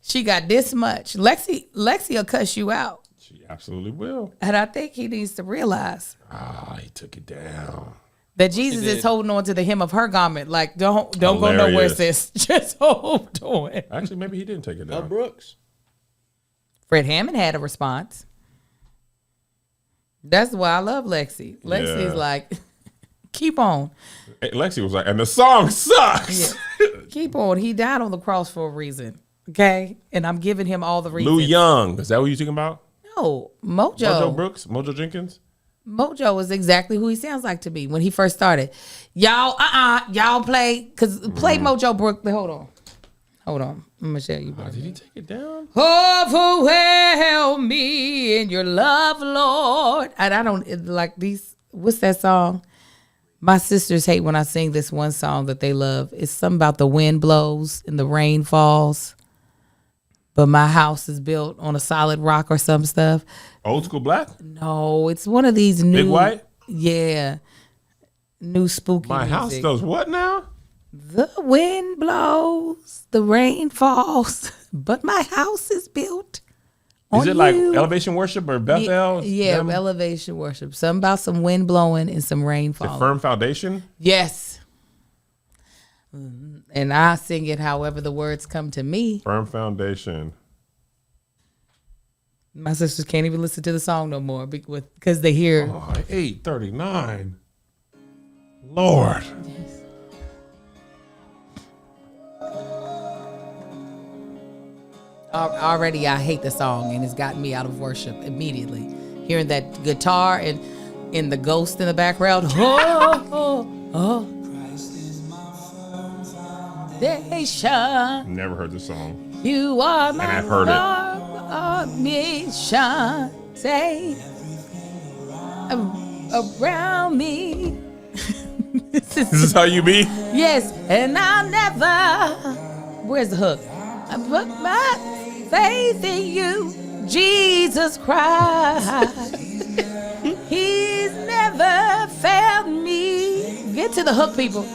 [SPEAKER 4] She got this much. Lexi will cuss you out.
[SPEAKER 1] She absolutely will.
[SPEAKER 4] And I think he needs to realize
[SPEAKER 1] He took it down.
[SPEAKER 4] that Jesus is holding on to the hem of her garment. Like, don't go nowhere,
[SPEAKER 1] Hilarious.
[SPEAKER 4] sis. Just hold on.
[SPEAKER 1] Actually, maybe he didn't take it down.
[SPEAKER 3] Brooks.
[SPEAKER 4] Fred Hammond had a response. That's why I love Lexi. Lexi's
[SPEAKER 1] Yeah.
[SPEAKER 4] like, keep on.
[SPEAKER 1] Hey, Lexi was like, and the song sucks.
[SPEAKER 4] Keep on. He died on the cross for a reason. Okay? And I'm giving him all the reasons.
[SPEAKER 1] Lou Young. Is that what you're talking about?
[SPEAKER 4] No, Mojo.
[SPEAKER 1] Mojo Brooks? Mojo Jenkins?
[SPEAKER 4] Mojo is exactly who he sounds like to be when he first started. Y'all, y'all play Mojo Brooks. Hold on. I'm gonna show you.
[SPEAKER 1] Did he take it down?
[SPEAKER 4] Overwhelm me in your love, Lord. And I don't like these. What's that song? My sisters hate when I sing this one song that they love. It's something about the wind blows and the rain falls, but my house is built on a solid rock or some stuff.
[SPEAKER 1] Old School Black?
[SPEAKER 4] No, it's one of these new.
[SPEAKER 1] Big White?
[SPEAKER 4] Yeah. New spooky
[SPEAKER 1] My house
[SPEAKER 4] music.
[SPEAKER 1] does what now?
[SPEAKER 4] The wind blows, the rain falls, but my house is built on
[SPEAKER 1] Is it like
[SPEAKER 4] you.
[SPEAKER 1] Elevation Worship or Bethel?
[SPEAKER 4] Yeah,
[SPEAKER 1] Them?
[SPEAKER 4] elevation worship. Something about some wind blowing and some rain
[SPEAKER 1] The
[SPEAKER 4] falling.
[SPEAKER 1] Firm Foundation?
[SPEAKER 4] Yes. And I sing it however the words come to me.
[SPEAKER 1] Firm Foundation.
[SPEAKER 4] My sisters can't even listen to the song no more because they hear.
[SPEAKER 1] Oh, 8:39. Lord.
[SPEAKER 4] Already, I hate the song, and it's gotten me out of worship immediately. Hearing that guitar and the ghost in the background. Foundation.
[SPEAKER 1] Never heard the song.
[SPEAKER 4] You are my
[SPEAKER 1] And I've heard it.
[SPEAKER 4] mission. Say around me. This
[SPEAKER 1] is how you be?
[SPEAKER 4] Yes, and I'll never. Where's the hook? I put my faith in you, Jesus Christ. He's never failed me. Get to the hook, people.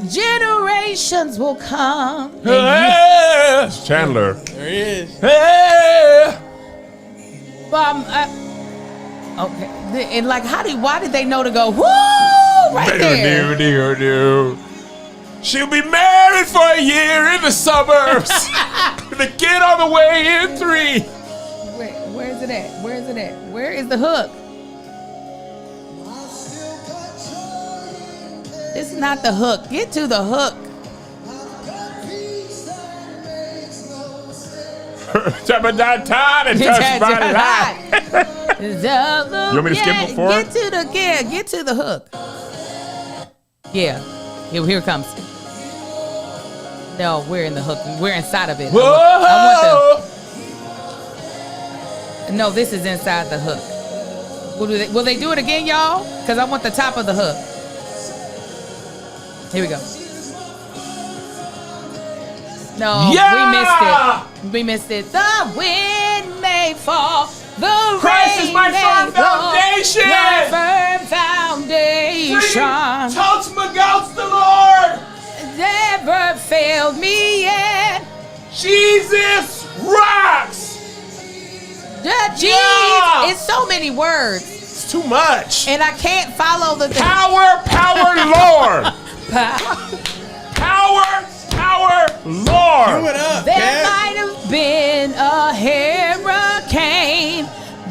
[SPEAKER 4] Generations will come.
[SPEAKER 1] Hey, it's Chandler.
[SPEAKER 3] There he is.
[SPEAKER 1] Hey.
[SPEAKER 4] Okay, and like, why did they know to go? Woo! Right there.
[SPEAKER 1] She'll be married for a year in the suburbs. The kid on the way in 3.
[SPEAKER 4] Where is it at? Where is it at? Where is the hook? This is not the hook. Get to the hook.
[SPEAKER 1] Tap it down, tied and touch my life. You want me to skip it forward?
[SPEAKER 4] Get to the hook. Yeah. Here it comes. No, we're in the hook. We're inside of it.
[SPEAKER 1] Whoa!
[SPEAKER 4] No, this is inside the hook. Will they do it again, y'all? Because I want the top of the hook. Here we go. No, we missed it. The wind may fall. The
[SPEAKER 1] Christ is my firm foundation.
[SPEAKER 4] My firm foundation.
[SPEAKER 1] Totes my goats, the Lord.
[SPEAKER 4] Never failed me yet.
[SPEAKER 1] Jesus rocks.
[SPEAKER 4] It's so many words.
[SPEAKER 1] It's too much.
[SPEAKER 4] And I can't follow the thing.
[SPEAKER 1] Power, Lord. Power, Lord.
[SPEAKER 3] Do it up,
[SPEAKER 4] There might have been a hurricane,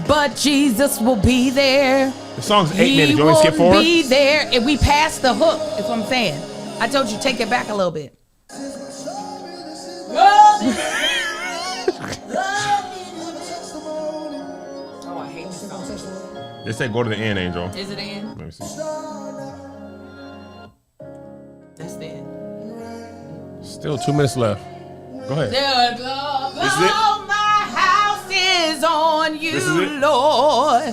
[SPEAKER 4] but Jesus will be there.
[SPEAKER 1] The song's 8 minutes. You want to skip forward?
[SPEAKER 4] He will be there. And we passed the hook. That's what I'm saying. I told you, take it back a little bit. Oh, I hate this song.
[SPEAKER 1] They say go to the end, Angel.
[SPEAKER 4] Is it the end?
[SPEAKER 1] Let me see.
[SPEAKER 4] That's the end.
[SPEAKER 1] Still 2 minutes left. Go ahead.
[SPEAKER 4] The glove
[SPEAKER 1] This is it?
[SPEAKER 4] of my house is on you,
[SPEAKER 1] This is it?
[SPEAKER 4] Lord.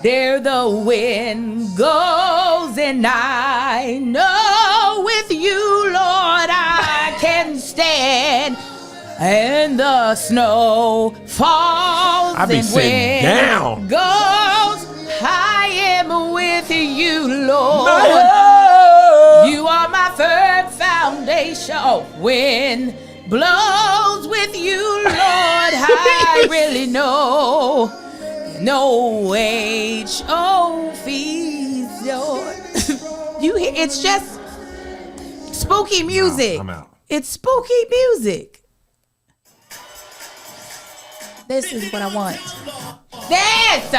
[SPEAKER 4] There the wind goes, and I know with you, Lord, I can stand. And the snow falls,
[SPEAKER 1] I be
[SPEAKER 4] and
[SPEAKER 1] sitting
[SPEAKER 4] wind
[SPEAKER 1] down.
[SPEAKER 4] goes, I am with you, Lord. You are my firm foundation. Oh, wind blows with you, Lord. I really know. No H-O-Fees, Lord. It's just spooky music.
[SPEAKER 1] I'm out.
[SPEAKER 4] It's spooky music. This is what I want. Dance!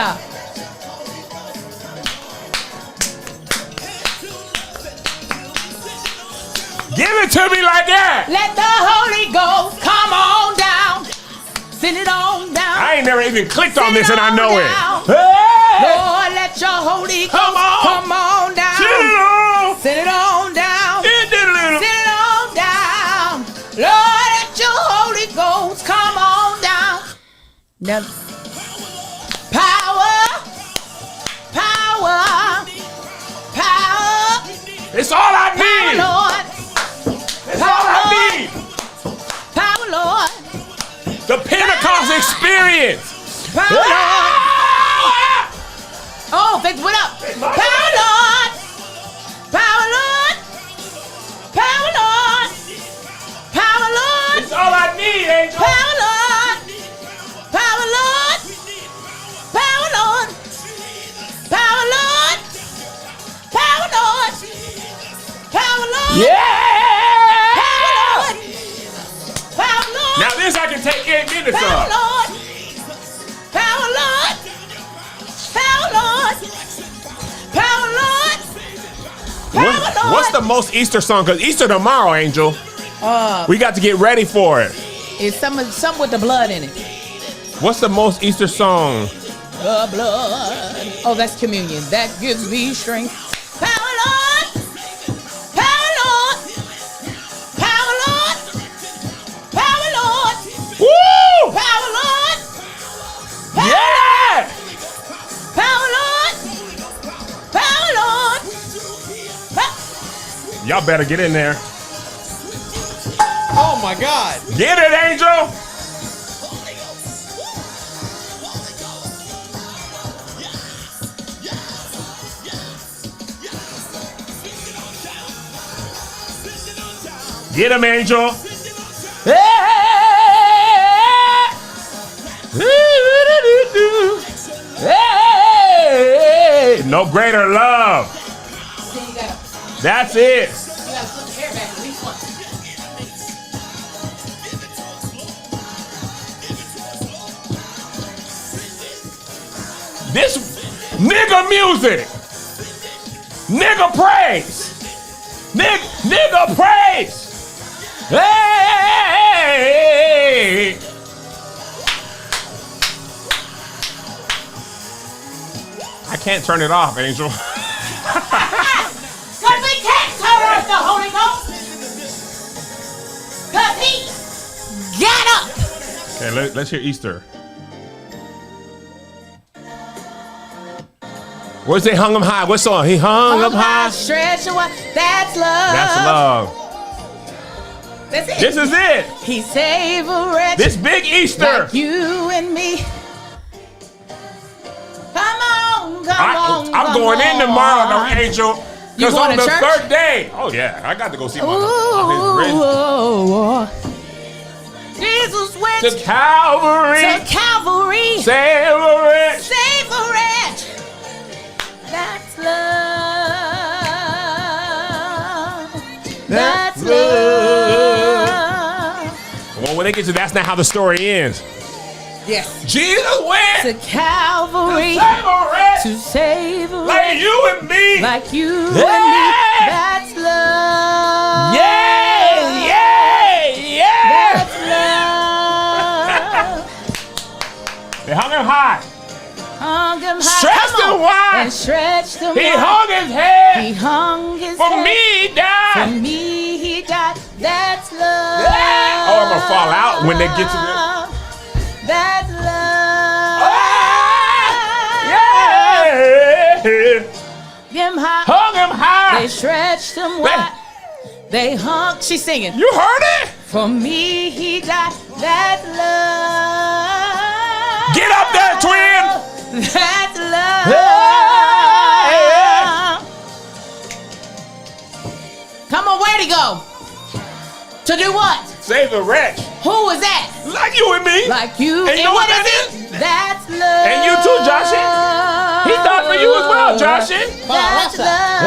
[SPEAKER 1] Give it to me like that.
[SPEAKER 4] Let the Holy Ghost come on down. Send it on down.
[SPEAKER 1] I ain't never even clicked on this and I know it.
[SPEAKER 4] Lord, let your Holy Ghost come on down. Send it on down. Send it on down. Lord, let your Holy Ghost come on down. Now, power.
[SPEAKER 1] It's all I need.
[SPEAKER 4] Power, Lord.
[SPEAKER 1] It's all I need.
[SPEAKER 4] Power, Lord.
[SPEAKER 1] The Pentecost experience.
[SPEAKER 4] Power, Lord. Oh, things went up. Power, Lord. Power, Lord. Power, Lord. Power, Lord.
[SPEAKER 1] It's all I need, Angel.
[SPEAKER 4] Power, Lord. Power, Lord. Power, Lord. Power, Lord. Power, Lord. Power, Lord.
[SPEAKER 1] Yeah.
[SPEAKER 4] Power, Lord.
[SPEAKER 1] Now this I can take 8 minutes
[SPEAKER 4] Power,
[SPEAKER 1] of.
[SPEAKER 4] Lord. Power, Lord. Power, Lord. Power, Lord. Power, Lord.
[SPEAKER 1] What's the most Easter song? Because Easter tomorrow, Angel. We got to get ready for it.
[SPEAKER 4] It's some with the blood in it.
[SPEAKER 1] What's the most Easter song?
[SPEAKER 4] The blood. Oh, that's communion. That gives me strength. Power, Lord. Power, Lord. Power, Lord. Power, Lord.
[SPEAKER 1] Woo!
[SPEAKER 4] Power, Lord.
[SPEAKER 1] Yeah!
[SPEAKER 4] Power, Lord. Power, Lord.
[SPEAKER 1] Y'all better get in there.
[SPEAKER 3] Oh my God.
[SPEAKER 1] Get it, Angel. Get him, Angel. Hey! No greater love. That's it. This nigga music. Nigga praise. Nigga praise. Hey! I can't turn it off, Angel.
[SPEAKER 2] Because we can't turn off the Holy Ghost. Because he got up.
[SPEAKER 1] Okay, let's hear Easter. Where's they hung him high? What song? He hung him high.
[SPEAKER 4] Stretch away. That's love.
[SPEAKER 1] That's love.
[SPEAKER 4] That's it.
[SPEAKER 1] This is it.
[SPEAKER 4] He saved a wretch
[SPEAKER 1] This big Easter.
[SPEAKER 4] like you and me. Come on, come
[SPEAKER 1] I'm going in tomorrow, though, Angel.
[SPEAKER 4] You
[SPEAKER 1] Because
[SPEAKER 4] going
[SPEAKER 1] on
[SPEAKER 4] to
[SPEAKER 1] the
[SPEAKER 4] church?
[SPEAKER 1] third day. Oh, yeah. I got to go see my
[SPEAKER 4] Jesus went
[SPEAKER 1] to Calvary.
[SPEAKER 4] to Calvary.
[SPEAKER 1] Save a wretch.
[SPEAKER 4] Save a wretch. That's love. That's love.
[SPEAKER 1] Well, when they get to that's not how the story ends.
[SPEAKER 4] Yes.
[SPEAKER 1] Jesus went
[SPEAKER 4] To Calvary.
[SPEAKER 1] to save a wretch
[SPEAKER 4] To save a
[SPEAKER 1] like
[SPEAKER 4] wretch
[SPEAKER 1] you and me.
[SPEAKER 4] like you and me.
[SPEAKER 1] Yeah.
[SPEAKER 4] That's love.
[SPEAKER 1] Yeah, yeah, yeah.
[SPEAKER 4] That's love.
[SPEAKER 1] They hung him high.
[SPEAKER 4] Hung him high.
[SPEAKER 1] Stretched
[SPEAKER 4] Come
[SPEAKER 1] him
[SPEAKER 4] on.
[SPEAKER 1] wide.
[SPEAKER 4] And stretched him
[SPEAKER 1] He
[SPEAKER 4] wide.
[SPEAKER 1] hung his head.
[SPEAKER 4] He hung his
[SPEAKER 1] For
[SPEAKER 4] head.
[SPEAKER 1] me, he
[SPEAKER 4] For
[SPEAKER 1] died.
[SPEAKER 4] me, he died. That's love.
[SPEAKER 1] Yeah. Oh, I'm gonna fall out when they get to the.
[SPEAKER 4] That's love.
[SPEAKER 1] Yeah.
[SPEAKER 4] Him high.
[SPEAKER 1] Hung him high.
[SPEAKER 4] They stretched him wide. They hung. She's singing.
[SPEAKER 1] You heard it?
[SPEAKER 4] For me, he died. That's love.
[SPEAKER 1] Get up there, twin.
[SPEAKER 4] That's love. Come on, where'd he go? To do what?
[SPEAKER 1] Save the wretch.
[SPEAKER 4] Who was that?
[SPEAKER 1] Like you and me.
[SPEAKER 4] Like you.
[SPEAKER 1] And you know what that
[SPEAKER 4] is it? That's love.
[SPEAKER 1] And you too, Joshy. He died for you as well, Joshy.
[SPEAKER 4] That's love.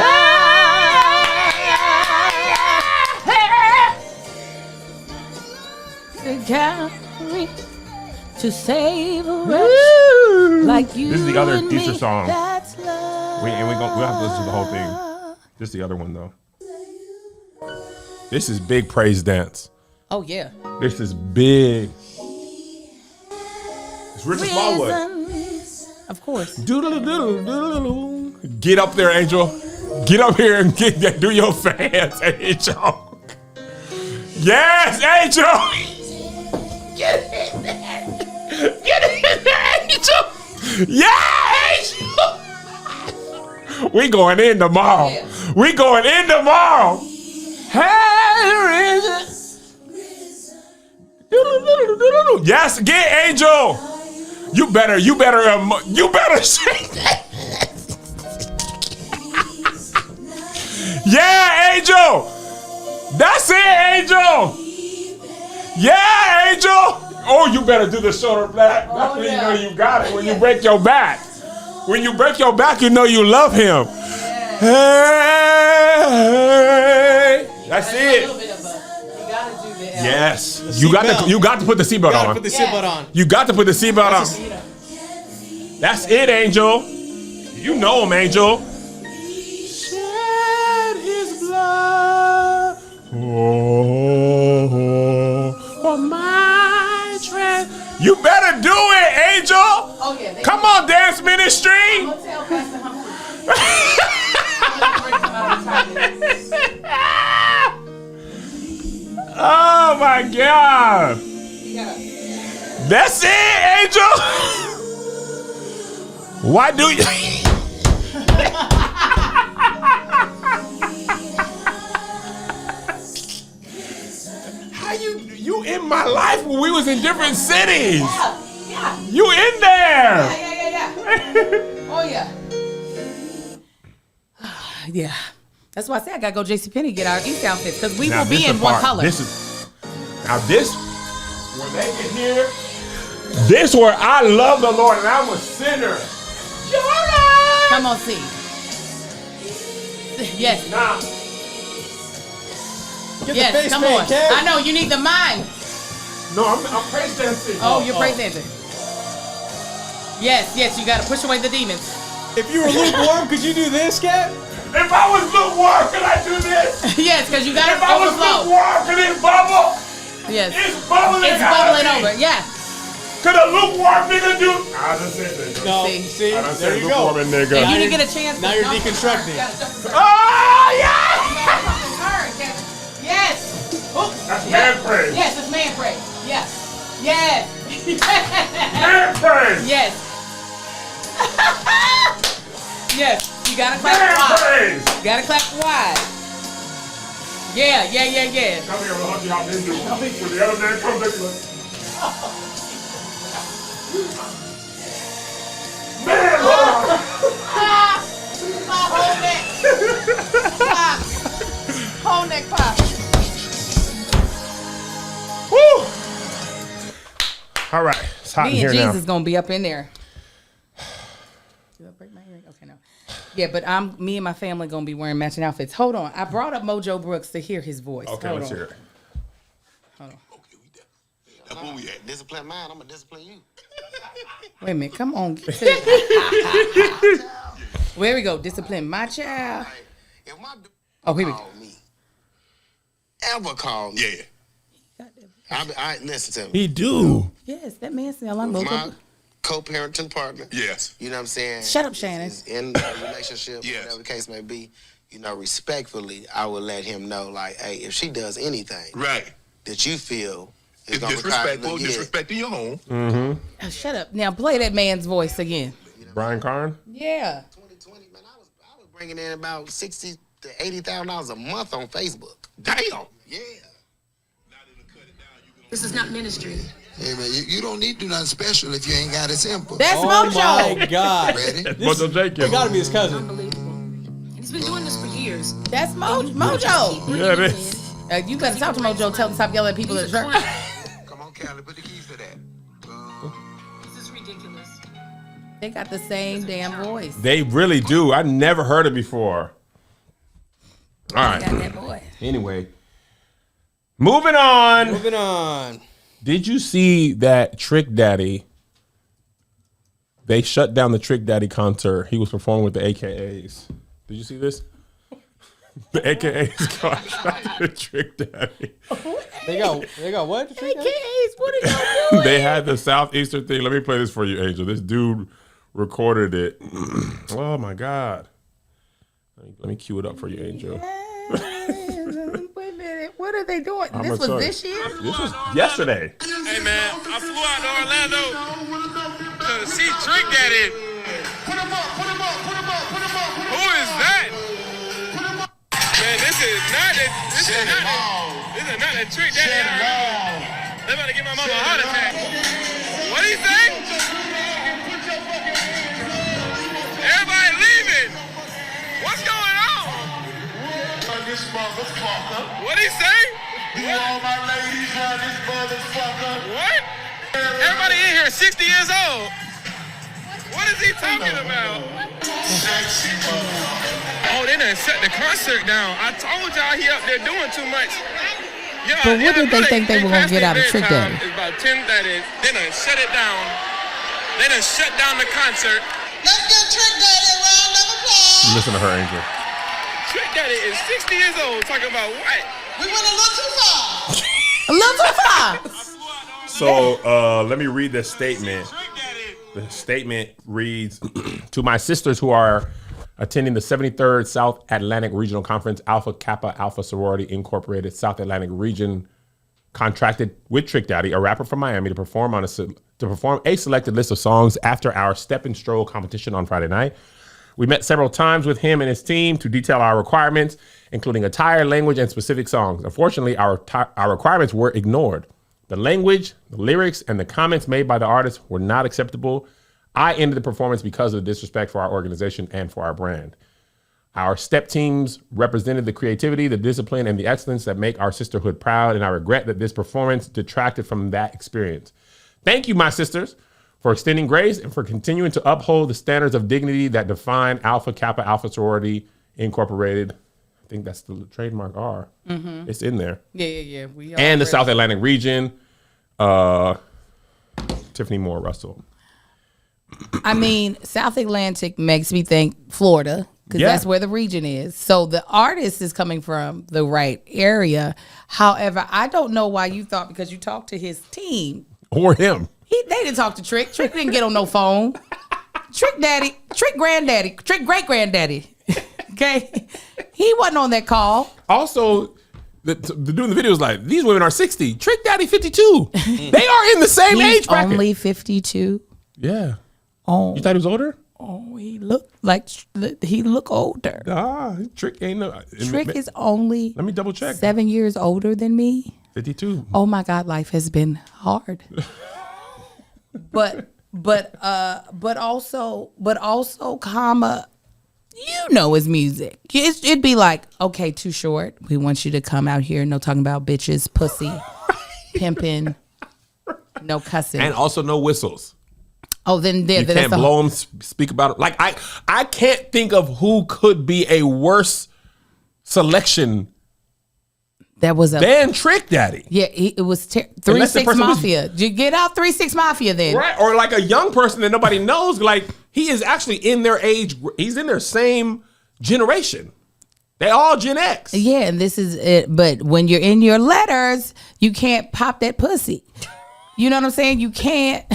[SPEAKER 4] To Calvary, to save a wretch like you.
[SPEAKER 1] This is the other
[SPEAKER 4] and
[SPEAKER 1] Easter
[SPEAKER 4] me.
[SPEAKER 1] song.
[SPEAKER 4] That's love.
[SPEAKER 1] We'll have to listen to the whole thing. This is the other one though. This is big praise dance.
[SPEAKER 4] Oh yeah.
[SPEAKER 1] This is big. It's Richard Smallwood.
[SPEAKER 4] Of course.
[SPEAKER 1] Doodle-doodle-doodle. Get up there, Angel. Get up here and do your fans, Angel. Yes, Angel. Get in there. Get in there, Angel. Yeah, Angel. We going in tomorrow.
[SPEAKER 4] Yeah.
[SPEAKER 1] We going in tomorrow. Hey, yes, get Angel. You better say that. Yeah, Angel. That's it, Angel. Yeah, Angel. Oh, you better do the shoulder back. That's when you know you got it. When you break your back. When you break your back, you know you love him. Hey. That's it. Yes. You got to put the seatbelt on.
[SPEAKER 3] Put the seatbelt on.
[SPEAKER 1] You got to put the seatbelt on. That's it, Angel. You know him, Angel. Shed his blood for my You better do it, Angel.
[SPEAKER 4] Oh, yeah.
[SPEAKER 1] Come on, dance ministry.
[SPEAKER 4] I'm gonna tell Pastor Humphrey.
[SPEAKER 1] Oh my God. That's it, Angel. Why do you? How you in my life when we was in different cities?
[SPEAKER 4] Yeah.
[SPEAKER 1] You in there?
[SPEAKER 4] Yeah. Oh yeah. Yeah. That's why I say I gotta go JCPenney get our East outfits because we will be in one color.
[SPEAKER 1] This when they get here, this where I love the Lord and I'm a sinner. Jordan!
[SPEAKER 4] Come on, see. Yes.
[SPEAKER 1] Now,
[SPEAKER 3] Get
[SPEAKER 4] Yes,
[SPEAKER 3] the face
[SPEAKER 4] come
[SPEAKER 3] paint,
[SPEAKER 4] on.
[SPEAKER 3] Kev.
[SPEAKER 4] I know you need the mind.
[SPEAKER 1] no, I'm praise dancing.
[SPEAKER 4] Oh, you're praise dancing. Yes, you gotta push away the demons.
[SPEAKER 3] If you were lukewarm, could you do this, Kev?
[SPEAKER 1] If I was lukewarm, could I do this?
[SPEAKER 4] Yes, because you gotta
[SPEAKER 1] If I was
[SPEAKER 4] overflow.
[SPEAKER 1] lukewarm, could it bubble?
[SPEAKER 4] Yes.
[SPEAKER 1] It's bubbling.
[SPEAKER 4] It's
[SPEAKER 1] out of
[SPEAKER 4] bubbling
[SPEAKER 1] me.
[SPEAKER 4] over. Yeah.
[SPEAKER 1] Could a lukewarm nigga do? I just said that.
[SPEAKER 3] No,
[SPEAKER 4] See.
[SPEAKER 3] see,
[SPEAKER 1] I done
[SPEAKER 3] there
[SPEAKER 1] said
[SPEAKER 3] you go.
[SPEAKER 1] lukewarm nigga.
[SPEAKER 4] If you didn't get a chance.
[SPEAKER 3] Now you're deconstructing.
[SPEAKER 1] Oh yeah!
[SPEAKER 4] Yes. Oh,
[SPEAKER 1] That's man praise.
[SPEAKER 4] Yes, it's man praise. Yes. Yes.
[SPEAKER 1] Man praise.
[SPEAKER 4] Yes. Yes. You gotta clap
[SPEAKER 1] Man
[SPEAKER 4] wide.
[SPEAKER 1] praise.
[SPEAKER 4] You gotta clap wide. Yeah.
[SPEAKER 1] Come here, we'll hug you out this door. When the other man comes in, look. Man, Lord.
[SPEAKER 4] Hold neck. Pop. Hold neck pop.
[SPEAKER 1] Woo. All right, it's hot in
[SPEAKER 4] Me
[SPEAKER 1] here
[SPEAKER 4] and
[SPEAKER 1] now.
[SPEAKER 4] Jesus gonna be up in there. Did I break my earring? Okay, no. Yeah, but me and my family gonna be wearing matching outfits. Hold on, I brought up Mojo Brooks to hear his voice.
[SPEAKER 1] Okay,
[SPEAKER 4] Hold
[SPEAKER 1] let's
[SPEAKER 4] on.
[SPEAKER 1] hear it.
[SPEAKER 4] Hold on.
[SPEAKER 5] That's where we at. Discipline mine, I'm gonna discipline you.
[SPEAKER 4] Wait a minute, come on. Get to it. Where we go? Discipline my child.
[SPEAKER 5] If my
[SPEAKER 4] Oh, here we go.
[SPEAKER 5] call me, ever call me, I listen to me.
[SPEAKER 1] He do.
[SPEAKER 4] Yes, that man said I'm
[SPEAKER 5] My
[SPEAKER 4] Mojo.
[SPEAKER 5] co-parenting partner.
[SPEAKER 8] Yes.
[SPEAKER 5] You know what I'm saying?
[SPEAKER 4] Shut up, Shannon.
[SPEAKER 5] Is in a relationship,
[SPEAKER 8] Yes.
[SPEAKER 5] whatever the case may be. You know, respectfully, I would let him know, like, hey, if she does anything
[SPEAKER 8] Right.
[SPEAKER 5] that you feel is
[SPEAKER 8] It's
[SPEAKER 5] gonna
[SPEAKER 8] disrespectful,
[SPEAKER 5] require,
[SPEAKER 8] disrespecting your home.
[SPEAKER 4] Oh, shut up. Now play that man's voice again.
[SPEAKER 1] Brian Carn.
[SPEAKER 4] Yeah.
[SPEAKER 5] 2020, man, I was bringing in about $60,000 to $80,000 a month on Facebook.
[SPEAKER 8] Damn.
[SPEAKER 5] Yeah.
[SPEAKER 7] This is not ministry.
[SPEAKER 9] Hey man, you don't need to do nothing special if you ain't got it simple.
[SPEAKER 4] That's
[SPEAKER 3] Oh
[SPEAKER 4] Mojo.
[SPEAKER 3] my God.
[SPEAKER 9] Ready?
[SPEAKER 1] Mojo
[SPEAKER 3] It
[SPEAKER 1] Jenkins.
[SPEAKER 3] gotta be his cousin.
[SPEAKER 7] Unbelievable. And he's been doing this for years.
[SPEAKER 4] That's Mojo.
[SPEAKER 1] Yeah, it is.
[SPEAKER 4] You better talk to Mojo. Tell him to stop yelling at people at
[SPEAKER 7] He's a
[SPEAKER 4] church.
[SPEAKER 7] clown.
[SPEAKER 9] Come on, Callie, put the keys to that.
[SPEAKER 7] This is ridiculous.
[SPEAKER 4] They got the same damn voice.
[SPEAKER 1] They really do. I never heard it before. All
[SPEAKER 4] Got
[SPEAKER 1] right.
[SPEAKER 4] that voice.
[SPEAKER 1] Anyway, moving on.
[SPEAKER 3] Moving on.
[SPEAKER 1] Did you see that Trick Daddy? They shut down the Trick Daddy concert. He was performing with the AKAs. Did you see this? The AKAs got the Trick Daddy.
[SPEAKER 3] They got what?
[SPEAKER 4] AKAs, what are y'all doing?
[SPEAKER 1] They had the Southeastern thing. Let me play this for you, Angel. This dude recorded it. Oh my God. Let me cue it up for you, Angel.
[SPEAKER 4] Wait a minute. What are they doing?
[SPEAKER 1] I'm
[SPEAKER 4] This
[SPEAKER 1] gonna tell
[SPEAKER 4] was
[SPEAKER 1] you.
[SPEAKER 4] this year?
[SPEAKER 1] This was yesterday.
[SPEAKER 10] Hey man, I flew out to Orlando to see Trick Daddy. Who is that? Man, this is not a Trick Daddy. They about to give my mama a heart attack. What do you say? Everybody leaving. What's going on? What he say?
[SPEAKER 5] All my ladies on this motherfucker.
[SPEAKER 10] What? Everybody in here 60 years old. What is he talking about? Oh, they done shut the concert down. I told y'all he up there doing too much. Yeah,
[SPEAKER 4] But what did they think they were gonna get out of Trick Daddy?
[SPEAKER 10] It's about 10:30. They done shut it down. They done shut down the concert.
[SPEAKER 9] Let's get Trick Daddy a round of applause.
[SPEAKER 1] Listen to her, Angel.
[SPEAKER 10] Trick Daddy is 60 years old talking about what?
[SPEAKER 9] We went a little too far.
[SPEAKER 4] A little too far.
[SPEAKER 1] So let me read this statement. The statement reads, to my sisters who are attending the 73rd South Atlantic Regional Conference, Alpha Kappa Alpha Sorority Incorporated South Atlantic Region contracted with Trick Daddy, a rapper from Miami, to perform a selected list of songs after our Step and Stroll competition on Friday night. We met several times with him and his team to detail our requirements, including attire, language, and specific songs. Unfortunately, our requirements were ignored. The language, the lyrics, and the comments made by the artists were not acceptable. I ended the performance because of the disrespect for our organization and for our brand. Our step teams represented the creativity, the discipline, and the excellence that make our sisterhood proud, and I regret that this performance detracted from that experience. Thank you, my sisters, for extending grace and for continuing to uphold the standards of dignity that define Alpha Kappa Alpha Sorority Incorporated. I think that's the trademark R. Mm-hmm. It's in there.
[SPEAKER 4] Yeah.
[SPEAKER 1] And the South Atlantic region. Tiffany Moore Russell.
[SPEAKER 4] I mean, South Atlantic makes me think Florida because that's where the region is. So the artist is coming from the right area. However, I don't know why you thought because you talked to his team.
[SPEAKER 1] Or him.
[SPEAKER 4] They didn't talk to Trick. Trick didn't get on no phone. Trick daddy, Trick granddaddy, Trick great granddaddy. Okay, he wasn't on that call.
[SPEAKER 1] Also, the doing the video was like, these women are 60. Trick Daddy 52. They are in the same age bracket.
[SPEAKER 4] Only 52.
[SPEAKER 1] Yeah.
[SPEAKER 4] Oh,
[SPEAKER 1] you thought he was older?
[SPEAKER 4] Oh, he looked older.
[SPEAKER 1] Nah, Trick ain't no.
[SPEAKER 4] Trick is only.
[SPEAKER 1] Let me double check.
[SPEAKER 4] 7 years older than me.
[SPEAKER 1] 52.
[SPEAKER 4] Oh my God, life has been hard. but also, comma. You know his music. It'd be like, okay, too short. We want you to come out here. No talking about bitches, pussy, pimping, no cussing.
[SPEAKER 1] And also no whistles.
[SPEAKER 4] Oh, then
[SPEAKER 1] you can't blow them, speak about it. Like, I can't think of who could be a worse selection than Trick Daddy.
[SPEAKER 4] Yeah, it was 3-6 Mafia. Did you get out 3-6 Mafia then?
[SPEAKER 1] Right, or like a young person that nobody knows. Like, he is actually in their age. He's in their same generation. They all Gen X.
[SPEAKER 4] Yeah, and this is it. But when you're in your letters, you can't pop that pussy. You know what I'm saying? You can't.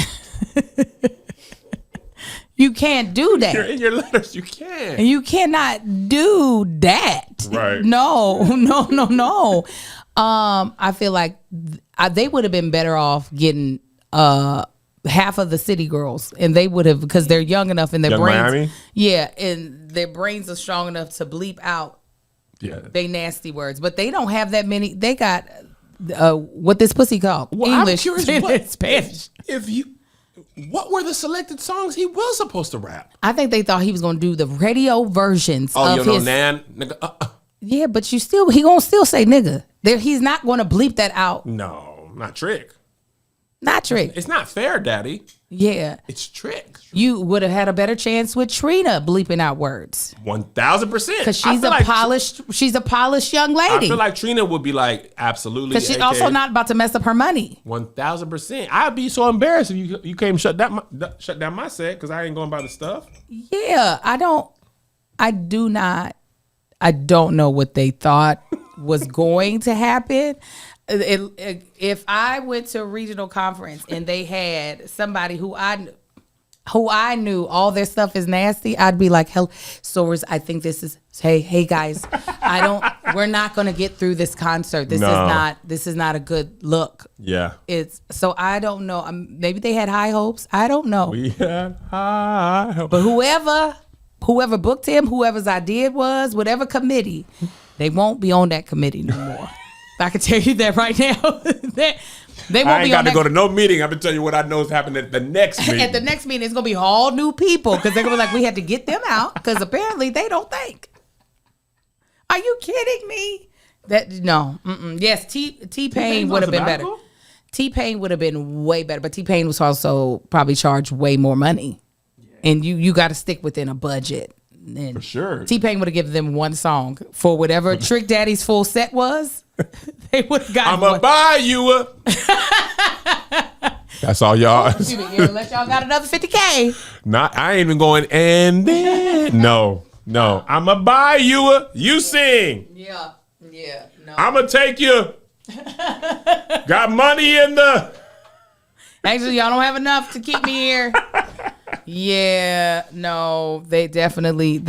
[SPEAKER 4] You can't do that.
[SPEAKER 1] You're in your letters. You can't.
[SPEAKER 4] And you cannot do that.
[SPEAKER 1] Right.
[SPEAKER 4] No. I feel like they would have been better off getting half of the city girls, and they would have, because they're young enough and their
[SPEAKER 1] Young
[SPEAKER 4] brains.
[SPEAKER 1] Miami?
[SPEAKER 4] Yeah, and their brains are strong enough to bleep out they nasty words, but they don't have that many. They got what this pussy called English,
[SPEAKER 1] I'm curious,
[SPEAKER 4] Spanish.
[SPEAKER 1] What were the selected songs he was supposed to rap?
[SPEAKER 4] I think they thought he was going to do the radio versions of his.
[SPEAKER 1] Nan, nigga.
[SPEAKER 4] Yeah, but he gonna still say nigga. He's not going to bleep that out.
[SPEAKER 1] No, not Trick.
[SPEAKER 4] Not Trick.
[SPEAKER 1] It's not fair, Daddy.
[SPEAKER 4] Yeah.
[SPEAKER 1] It's Trick.
[SPEAKER 4] You would have had a better chance with Trina bleeping out words.
[SPEAKER 1] 1000%.
[SPEAKER 4] Because she's a polished young lady.
[SPEAKER 1] I feel like Trina would be like, absolutely.
[SPEAKER 4] Because she's also not about to mess up her money.
[SPEAKER 1] 1000%. I'd be so embarrassed if you came shut down my set because I ain't going by the stuff.
[SPEAKER 4] Yeah, I don't know what they thought was going to happen. If I went to a regional conference and they had somebody who I knew all their stuff is nasty, I'd be like, hell, Soares, I think this is, hey guys, we're not going to get through this concert. This is not a good look.
[SPEAKER 1] Yeah.
[SPEAKER 4] So I don't know. Maybe they had high hopes. I don't know.
[SPEAKER 1] We had high hopes.
[SPEAKER 4] But whoever booked him, whoever's idea it was, whatever committee, they won't be on that committee no more. I can tell you that right now. They won't
[SPEAKER 1] I ain't
[SPEAKER 4] be
[SPEAKER 1] got
[SPEAKER 4] on
[SPEAKER 1] to
[SPEAKER 4] that.
[SPEAKER 1] go to no meeting. I'm going to tell you what I know is happening at the next meeting.
[SPEAKER 4] At the next meeting, it's going to be all new people because they're going to be like, we had to get them out because apparently they don't think. Are you kidding me? No. Yes, T-Pain would have been better. T-Pain would have been way better, but T-Pain was also probably charged way more money. Yeah. And you got to stick within a budget. And
[SPEAKER 1] for sure.
[SPEAKER 4] T-Pain would have given them one song for whatever Trick Daddy's full set was. They would have gotten
[SPEAKER 1] I'ma buy you a. That's all y'all.
[SPEAKER 4] Unless y'all got another 50K.
[SPEAKER 1] I ain't even going and then. No. I'ma buy you a. You sing.
[SPEAKER 4] Yeah. No.
[SPEAKER 1] I'ma take you. Got money in the.
[SPEAKER 4] Actually, y'all don't have enough to keep me here. Yeah, no, they definitely.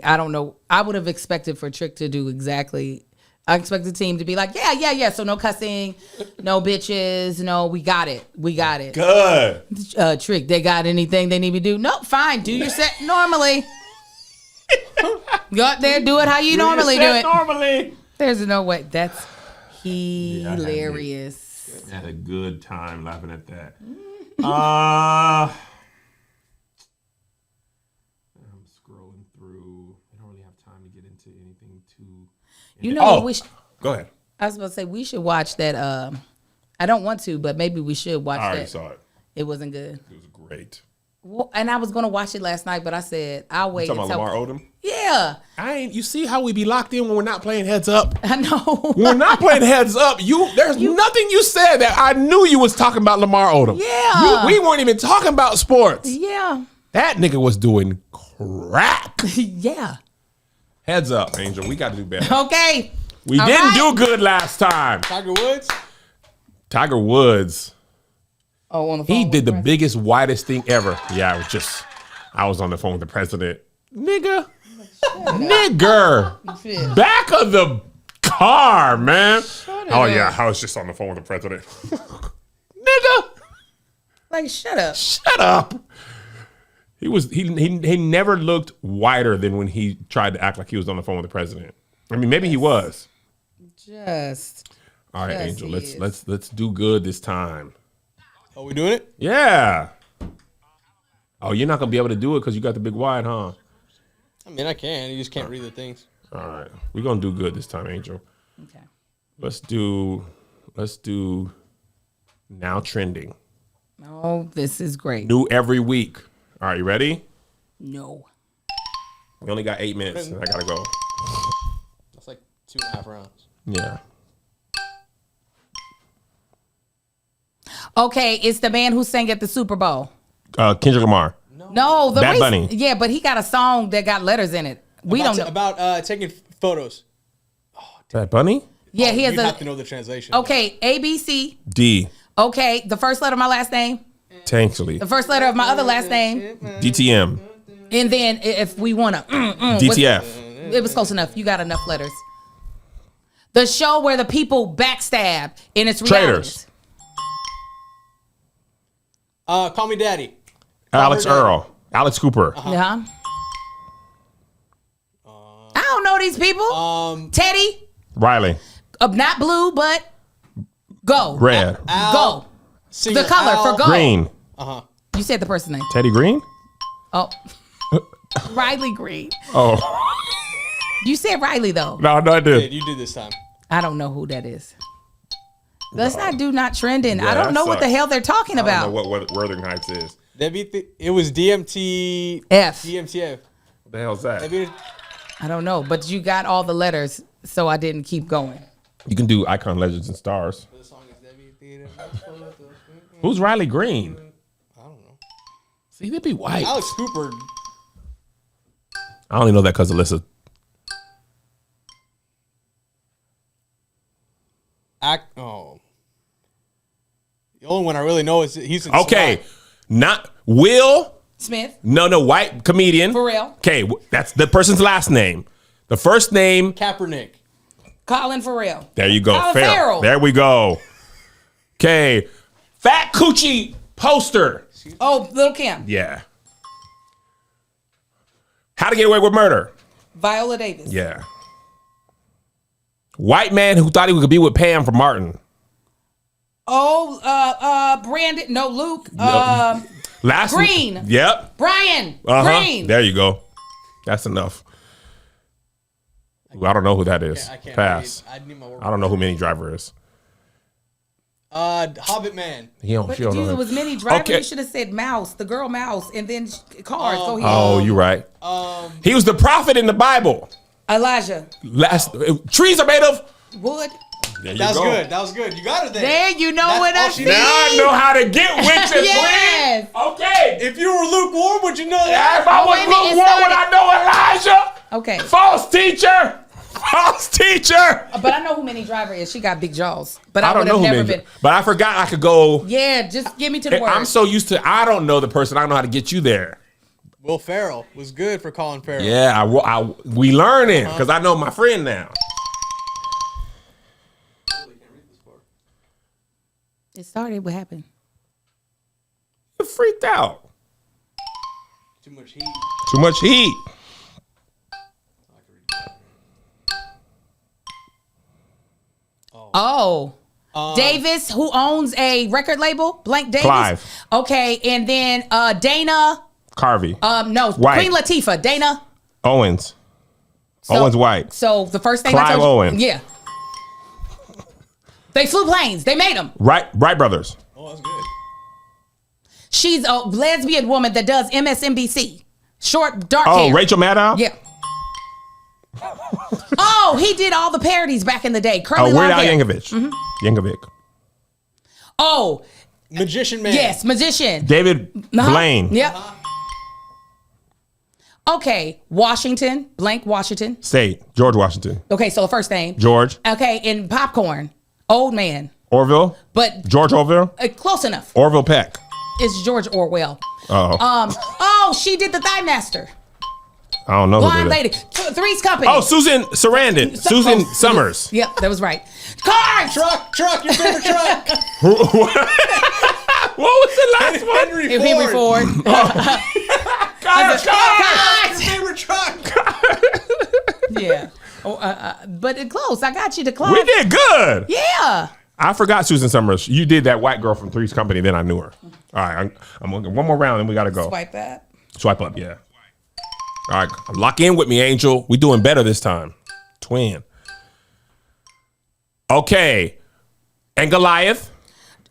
[SPEAKER 4] I don't know. I would have expected for Trick to do exactly. I expect the team to be like, yeah. So no cussing, no bitches, no, we got it.
[SPEAKER 1] Good.
[SPEAKER 4] Trick, they got anything they need me to do? No, fine. Do your set normally. Go out there, do it how you normally do it.
[SPEAKER 1] Normally.
[SPEAKER 4] There's no way. That's hilarious.
[SPEAKER 1] I had a good time laughing at that. I'm scrolling through. I don't really have time to get into anything too.
[SPEAKER 4] You know,
[SPEAKER 1] Go ahead.
[SPEAKER 4] I was about to say we should watch that. I don't want to, but maybe we should watch that.
[SPEAKER 1] I already saw it.
[SPEAKER 4] It wasn't good.
[SPEAKER 1] It was great.
[SPEAKER 4] Well, and I was gonna watch it last night, but I said I'll wait.
[SPEAKER 1] You talking about Lamar Odom?
[SPEAKER 4] Yeah.
[SPEAKER 1] You see how we be locked in when we're not playing heads up?
[SPEAKER 4] I know.
[SPEAKER 1] When we're not playing heads up, there's nothing you said that I knew you was talking about Lamar Odom.
[SPEAKER 4] Yeah.
[SPEAKER 1] We weren't even talking about sports.
[SPEAKER 4] Yeah.
[SPEAKER 1] That nigga was doing crap.
[SPEAKER 4] Yeah.
[SPEAKER 1] Heads up, Angel. We got to do better.
[SPEAKER 4] Okay.
[SPEAKER 1] We didn't do good last time.
[SPEAKER 3] Tiger Woods.
[SPEAKER 4] Oh, on the phone.
[SPEAKER 1] He did the biggest, widest thing ever. Yeah, I was on the phone with the president. Nigger. Back of the car, man. Yeah, I was just on the phone with the president. Nigga.
[SPEAKER 4] Like, shut up.
[SPEAKER 1] Shut up. He never looked whiter than when he tried to act like he was on the phone with the president. I mean, maybe he was. All right, Angel. Let's do good this time.
[SPEAKER 3] Are we doing it?
[SPEAKER 1] Yeah. Oh, you're not gonna be able to do it because you got the big wide, huh?
[SPEAKER 3] I mean, I can. You just can't read the things.
[SPEAKER 1] All right, we're gonna do good this time, Angel.
[SPEAKER 4] Okay.
[SPEAKER 1] Let's do now trending.
[SPEAKER 4] Oh, this is great.
[SPEAKER 1] New every week. All right, you ready?
[SPEAKER 4] No.
[SPEAKER 1] We only got 8 minutes, and I gotta go.
[SPEAKER 3] That's like 2.5 rounds.
[SPEAKER 1] Yeah.
[SPEAKER 4] Okay, it's the man who sang at the Super Bowl.
[SPEAKER 1] Kendrick Lamar.
[SPEAKER 4] No, the
[SPEAKER 1] Bad Bunny.
[SPEAKER 4] Yeah, but he got a song that got letters in it. We don't know
[SPEAKER 3] about taking photos.
[SPEAKER 1] Bad Bunny.
[SPEAKER 4] Yeah, he has
[SPEAKER 3] you have to know the translation.
[SPEAKER 4] Okay, ABC.
[SPEAKER 1] D.
[SPEAKER 4] Okay, the first letter of my last name.
[SPEAKER 1] Tanksley.
[SPEAKER 4] The first letter of my other last name.
[SPEAKER 1] DTM.
[SPEAKER 4] And then if we wanna
[SPEAKER 1] DTF.
[SPEAKER 4] it was close enough. You got enough letters. The show where the people backstab in its
[SPEAKER 1] Traitors.
[SPEAKER 3] Call Me Daddy.
[SPEAKER 1] Alex Earl. Alex Cooper.
[SPEAKER 4] Yeah. I don't know these people. Teddy.
[SPEAKER 1] Riley.
[SPEAKER 4] Not blue, but go.
[SPEAKER 1] Red.
[SPEAKER 4] Go. The color for go.
[SPEAKER 1] Green.
[SPEAKER 4] You said the person's name.
[SPEAKER 1] Teddy Green?
[SPEAKER 4] Oh. Riley Green.
[SPEAKER 1] Oh.
[SPEAKER 4] You said Riley, though.
[SPEAKER 1] No, I did.
[SPEAKER 3] You did this time.
[SPEAKER 4] I don't know who that is. Let's not trending.
[SPEAKER 1] Yeah,
[SPEAKER 4] I don't know what the hell they're talking about.
[SPEAKER 1] I don't know what Wuthering Heights is.
[SPEAKER 3] It was DMT.
[SPEAKER 4] F.
[SPEAKER 3] DMTF.
[SPEAKER 1] What the hell's that?
[SPEAKER 4] I don't know, but you got all the letters, so I didn't keep going.
[SPEAKER 1] You can do Icon Legends and Stars. Who's Riley Green?
[SPEAKER 3] I don't know.
[SPEAKER 1] See, they'd be white.
[SPEAKER 3] Alex Cooper.
[SPEAKER 1] I only know that because Alyssa.
[SPEAKER 3] The only one I really know is he's in
[SPEAKER 1] Okay.
[SPEAKER 3] SWAT.
[SPEAKER 1] Not Will
[SPEAKER 4] Smith.
[SPEAKER 1] No, white comedian.
[SPEAKER 4] For real.
[SPEAKER 1] Okay, that's the person's last name. The first name.
[SPEAKER 3] Kaepernick.
[SPEAKER 4] Colin Farrell.
[SPEAKER 1] There you go.
[SPEAKER 4] Colin Farrell.
[SPEAKER 1] There we go. Okay. Fat Coochie Poster.
[SPEAKER 4] Oh, Lil' Kim.
[SPEAKER 1] Yeah. How to Get Away with Murder.
[SPEAKER 4] Viola Davis.
[SPEAKER 1] Yeah. White man who thought he could be with Pam from Martin.
[SPEAKER 4] Oh, Brandon. No, Luke.
[SPEAKER 1] Last
[SPEAKER 4] Green.
[SPEAKER 1] Yep.
[SPEAKER 4] Brian. Green.
[SPEAKER 1] There you go. That's enough. Ooh, I don't know who that is.
[SPEAKER 3] I can't
[SPEAKER 1] Pass.
[SPEAKER 3] read. I need my work.
[SPEAKER 1] I don't know who Minnie Driver is.
[SPEAKER 3] Hobbit Man.
[SPEAKER 1] She don't know
[SPEAKER 4] Dude,
[SPEAKER 1] him.
[SPEAKER 4] it was Minnie Driver.
[SPEAKER 1] Okay.
[SPEAKER 4] You should have said Mouse, the girl Mouse, and then Carr.
[SPEAKER 1] You're right. He was the prophet in the Bible.
[SPEAKER 4] Elijah.
[SPEAKER 1] Trees are made of
[SPEAKER 4] wood.
[SPEAKER 1] There you
[SPEAKER 3] That was
[SPEAKER 1] go.
[SPEAKER 3] good. That was good. You got it there.
[SPEAKER 4] There, you know what I see.
[SPEAKER 1] Now I know how to get witches.
[SPEAKER 4] Yes.
[SPEAKER 1] Okay.
[SPEAKER 3] If you were lukewarm, would you know that?
[SPEAKER 1] If I was
[SPEAKER 4] wait a minute, it
[SPEAKER 1] lukewarm, would I know Elijah?
[SPEAKER 4] Okay.
[SPEAKER 1] False teacher. House teacher.
[SPEAKER 4] But I know who Minnie Driver is. She got big jaws. But
[SPEAKER 1] I
[SPEAKER 4] I
[SPEAKER 1] don't
[SPEAKER 4] would
[SPEAKER 1] know
[SPEAKER 4] have
[SPEAKER 1] who
[SPEAKER 4] never
[SPEAKER 1] Minnie.
[SPEAKER 4] been.
[SPEAKER 1] But I forgot I could go.
[SPEAKER 4] Yeah, just give me to the word.
[SPEAKER 1] I'm so used to. I don't know the person. I don't know how to get you there.
[SPEAKER 3] Will Ferrell was good for Colin Farrell.
[SPEAKER 1] Yeah, we learning because I know my friend now.
[SPEAKER 4] It started. What happened?
[SPEAKER 1] You freaked out.
[SPEAKER 3] Too much heat.
[SPEAKER 1] Too much heat.
[SPEAKER 4] Oh. Davis, who owns a record label, Blank Davis.
[SPEAKER 1] Clive.
[SPEAKER 4] Okay, and then Dana.
[SPEAKER 1] Carvey.
[SPEAKER 4] No,
[SPEAKER 1] White.
[SPEAKER 4] Queen Latifah. Dana.
[SPEAKER 1] Owens.
[SPEAKER 4] So-
[SPEAKER 1] Owens White.
[SPEAKER 4] So the first thing I
[SPEAKER 1] Clive
[SPEAKER 4] told you.
[SPEAKER 1] Owen.
[SPEAKER 4] Yeah. They flew planes. They made them.
[SPEAKER 1] Wright Brothers.
[SPEAKER 3] Oh, that's good.
[SPEAKER 4] She's a lesbian woman that does MSNBC. Short, dark
[SPEAKER 1] Oh,
[SPEAKER 4] hair.
[SPEAKER 1] Rachel Maddow.
[SPEAKER 4] Yeah. Oh, he did all the parodies back in the day. Curly
[SPEAKER 1] Oh, Weird
[SPEAKER 4] long
[SPEAKER 1] Al
[SPEAKER 4] hair.
[SPEAKER 1] Yankovic. Yankovic.
[SPEAKER 4] Oh,
[SPEAKER 3] Magician Man.
[SPEAKER 4] yes, magician.
[SPEAKER 1] David Blaine.
[SPEAKER 4] Yep. Okay, Washington, blank Washington.
[SPEAKER 1] State. George Washington.
[SPEAKER 4] Okay, so the first name.
[SPEAKER 1] George.
[SPEAKER 4] Okay, in Popcorn, old man.
[SPEAKER 1] Orville.
[SPEAKER 4] But
[SPEAKER 1] George Orville.
[SPEAKER 4] close enough.
[SPEAKER 1] Orville Peck.
[SPEAKER 4] It's George Orwell.
[SPEAKER 1] Oh.
[SPEAKER 4] Oh, she did the Thigh Master.
[SPEAKER 1] I don't know.
[SPEAKER 4] Blonde
[SPEAKER 1] who did
[SPEAKER 4] lady.
[SPEAKER 1] it.
[SPEAKER 4] Three's Company.
[SPEAKER 1] Oh, Susan Sarandon. Susan Summers.
[SPEAKER 4] Yep, that was right. Carr!
[SPEAKER 3] Truck, your favorite truck.
[SPEAKER 1] What was the last one?
[SPEAKER 3] Henry Ford.
[SPEAKER 4] Henry Ford.
[SPEAKER 3] Your favorite truck.
[SPEAKER 4] Yeah. But it close. I got you to close.
[SPEAKER 1] We did good.
[SPEAKER 4] Yeah.
[SPEAKER 1] I forgot Susan Summers. You did that white girl from Three's Company, then I knew her. All right, I'm gonna one more round and we gotta go.
[SPEAKER 4] Swipe that.
[SPEAKER 1] Swipe up, yeah. All right, lock in with me, Angel. We doing better this time. Twin. Okay. And Goliath.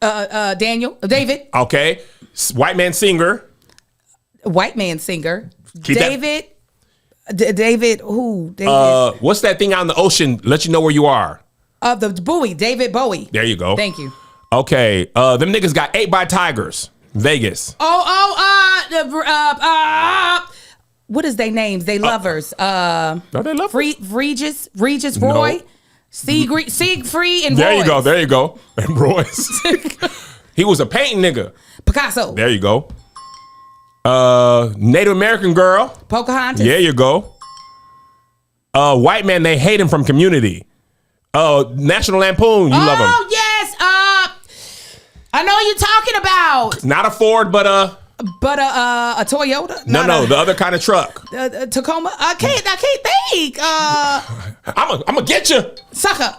[SPEAKER 4] David.
[SPEAKER 1] Okay. White man singer.
[SPEAKER 4] White man singer.
[SPEAKER 1] Keep that-
[SPEAKER 4] David. David. Who? David.
[SPEAKER 1] What's that thing out in the ocean? Let you know where you are.
[SPEAKER 4] The Bowie. David Bowie.
[SPEAKER 1] There you go.
[SPEAKER 4] Thank you.
[SPEAKER 1] Okay. Them niggas got ate by tigers. Vegas.
[SPEAKER 4] What is their names? They lovers.
[SPEAKER 1] No, they love
[SPEAKER 4] Regis Roy.
[SPEAKER 1] No.
[SPEAKER 4] Siegfried and
[SPEAKER 1] There
[SPEAKER 4] Royce.
[SPEAKER 1] you go. There you go. And Royce. He was a painting nigga.
[SPEAKER 4] Picasso.
[SPEAKER 1] There you go. Native American girl.
[SPEAKER 4] Pocahontas.
[SPEAKER 1] There you go. White man, they hate him from Community. National Lampoon, you love him.
[SPEAKER 4] Oh yes. I know you're talking about.
[SPEAKER 1] Not a Ford, but a
[SPEAKER 4] Toyota.
[SPEAKER 1] no, the other kind of truck.
[SPEAKER 4] Tacoma. I can't think.
[SPEAKER 1] I'm gonna get you.
[SPEAKER 4] Sucker.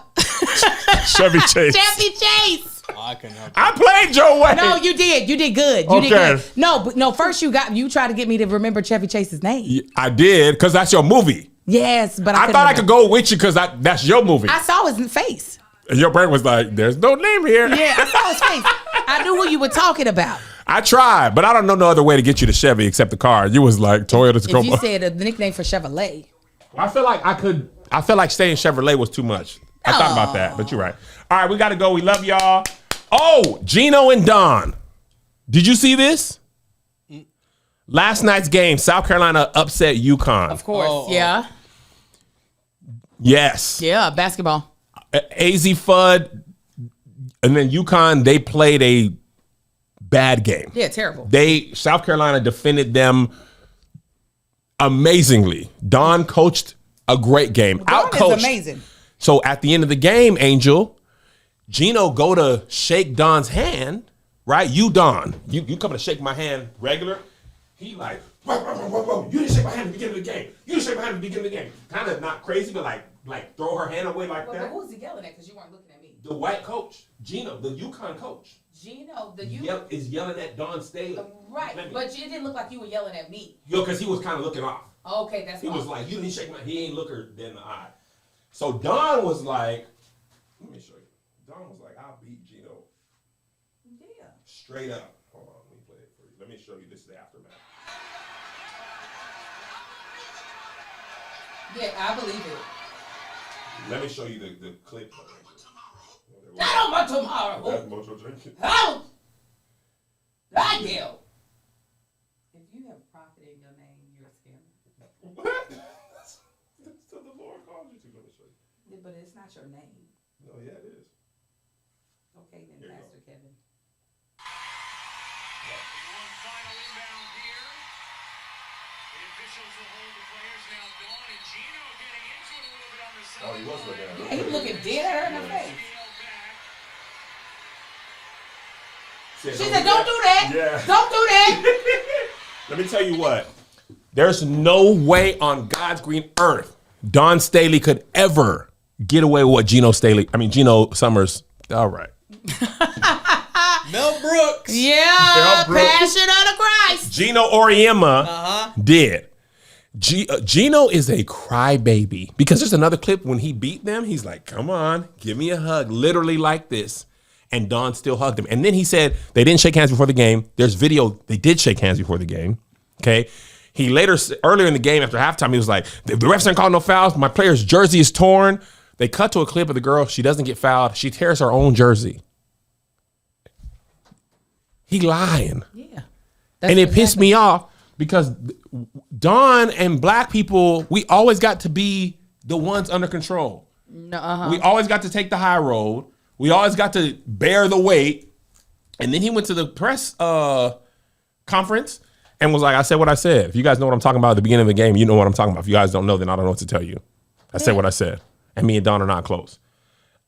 [SPEAKER 1] Chevy Chase.
[SPEAKER 4] Chevy Chase.
[SPEAKER 3] I can help.
[SPEAKER 1] I played your way.
[SPEAKER 4] No, you did. You did good. You did
[SPEAKER 1] Okay.
[SPEAKER 4] good. No. First, you tried to get me to remember Chevy Chase's name.
[SPEAKER 1] I did, because that's your movie.
[SPEAKER 4] Yes, but
[SPEAKER 1] I thought I could go with you because that's your movie.
[SPEAKER 4] I saw his face.
[SPEAKER 1] And your brain was like, there's no name here.
[SPEAKER 4] Yeah, I saw his face. I knew who you were talking about.
[SPEAKER 1] I tried, but I don't know no other way to get you to Chevy except the car. You was like Toyota Tacoma.
[SPEAKER 4] If you said the nickname for Chevrolet.
[SPEAKER 1] I feel like saying Chevrolet was too much. I thought about that, but you're right. All right, we got to go. We love y'all. Oh, Gino and Don. Did you see this? Last night's game, South Carolina upset UConn.
[SPEAKER 4] Of course, yeah.
[SPEAKER 1] Yes.
[SPEAKER 4] Yeah, basketball.
[SPEAKER 1] AZ Fudd and then UConn, they played a bad game.
[SPEAKER 4] Yeah, terrible.
[SPEAKER 1] South Carolina defended them amazingly. Don coached a great game.
[SPEAKER 4] Don
[SPEAKER 1] Outcoached.
[SPEAKER 4] is amazing.
[SPEAKER 1] So at the end of the game, Angel, Gino go to shake Don's hand, right? You, Don, you come to shake my hand regular. He like, whoa. You didn't shake my hand at the beginning of the game. You didn't shake my hand at the beginning of the game. Kind of not crazy, but like throw her hand away like that.
[SPEAKER 4] But who's he yelling at? Because you weren't looking at me.
[SPEAKER 1] The white coach, Gino, the UConn coach.
[SPEAKER 4] Gino,
[SPEAKER 1] is yelling at Don Staley.
[SPEAKER 4] Right, but it didn't look like you were yelling at me.
[SPEAKER 1] Yo, because he was kind of looking off.
[SPEAKER 4] Okay, that's
[SPEAKER 1] He
[SPEAKER 4] fine.
[SPEAKER 1] was like, you didn't shake my. He ain't look her in the eye. So Don was like, let me show you. Don was like, I'll beat Gino.
[SPEAKER 4] Yeah.
[SPEAKER 1] Straight up. Hold on, let me play it for you. Let me show you this is the aftermath.
[SPEAKER 4] Yeah, I believe it.
[SPEAKER 1] Let me show you the clip.
[SPEAKER 4] I don't want tomorrow.
[SPEAKER 1] That's Mojo Jenkins.
[SPEAKER 4] Out! I yell. If you have profit in your name, you're a scammer.
[SPEAKER 1] What? So the Lord called you to go to church.
[SPEAKER 4] Yeah, but it's not your name.
[SPEAKER 1] No, yeah, it is.
[SPEAKER 4] Okay, then, Pastor Kevin.
[SPEAKER 10] One final inbound here. The officials will hold the players now. Dawn and Gino getting into it a little bit on the side.
[SPEAKER 1] Oh, he was looking at her.
[SPEAKER 4] Yeah, he looking dead at her in the face. She said, "Don't do that.
[SPEAKER 1] Yeah.
[SPEAKER 4] Don't do that."
[SPEAKER 1] Let me tell you what. There's no way on God's green earth Don Staley could ever get away with what Gino Summers. All right.
[SPEAKER 3] Mel Brooks.
[SPEAKER 4] Yeah,
[SPEAKER 1] Brooks.
[SPEAKER 4] Passion of the Christ.
[SPEAKER 1] Gino Auriemma did. Gino is a crybaby because there's another clip when he beat them. He's like, "Come on, give me a hug," literally like this. And Don still hugged him. And then he said they didn't shake hands before the game. There's video. They did shake hands before the game. Okay. He earlier in the game after halftime, he was like, the refs didn't call no fouls. My player's jersey is torn. They cut to a clip of the girl. She doesn't get fouled. She tears her own jersey. He lying.
[SPEAKER 4] Yeah.
[SPEAKER 1] And it pissed me off because Don and black people, we always got to be the ones under control. We always got to take the high road. We always got to bear the weight. And then he went to the press conference and was like, "I said what I said. If you guys know what I'm talking about at the beginning of the game, you know what I'm talking about. If you guys don't know, then I don't know what to tell you. I said what I said." And me and Don are not close.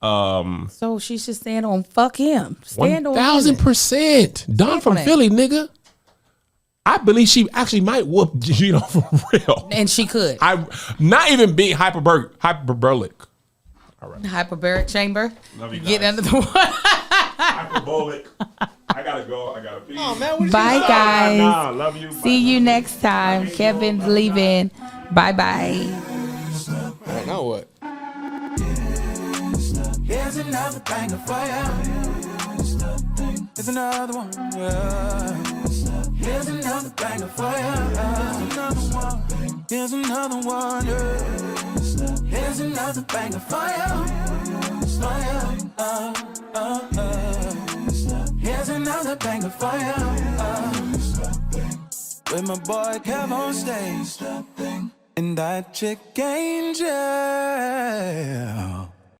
[SPEAKER 4] So she should stand on fuck him. Stand on
[SPEAKER 1] 1,000%. Don from Philly, nigga. I believe she actually might whoop Gino for real.
[SPEAKER 4] And she could.
[SPEAKER 1] I'm not even being hyperbolic. All right.
[SPEAKER 4] Hyperbaric chamber.
[SPEAKER 1] Love you guys.
[SPEAKER 4] Get under the water.
[SPEAKER 1] Hyperbolic. I gotta go. I gotta pee.
[SPEAKER 3] Oh man, what did
[SPEAKER 4] Bye,
[SPEAKER 3] you
[SPEAKER 4] guys.
[SPEAKER 1] Nah, love you.
[SPEAKER 4] See you next time. Kevin's leaving. Bye-bye.
[SPEAKER 3] All right, now what?
[SPEAKER 8] Here's another banger for ya. Here's another one. Here's another banger for ya. Here's another one. Here's another banger for ya. Here's another banger for ya. With my boy Kev on stage and that chick Angel.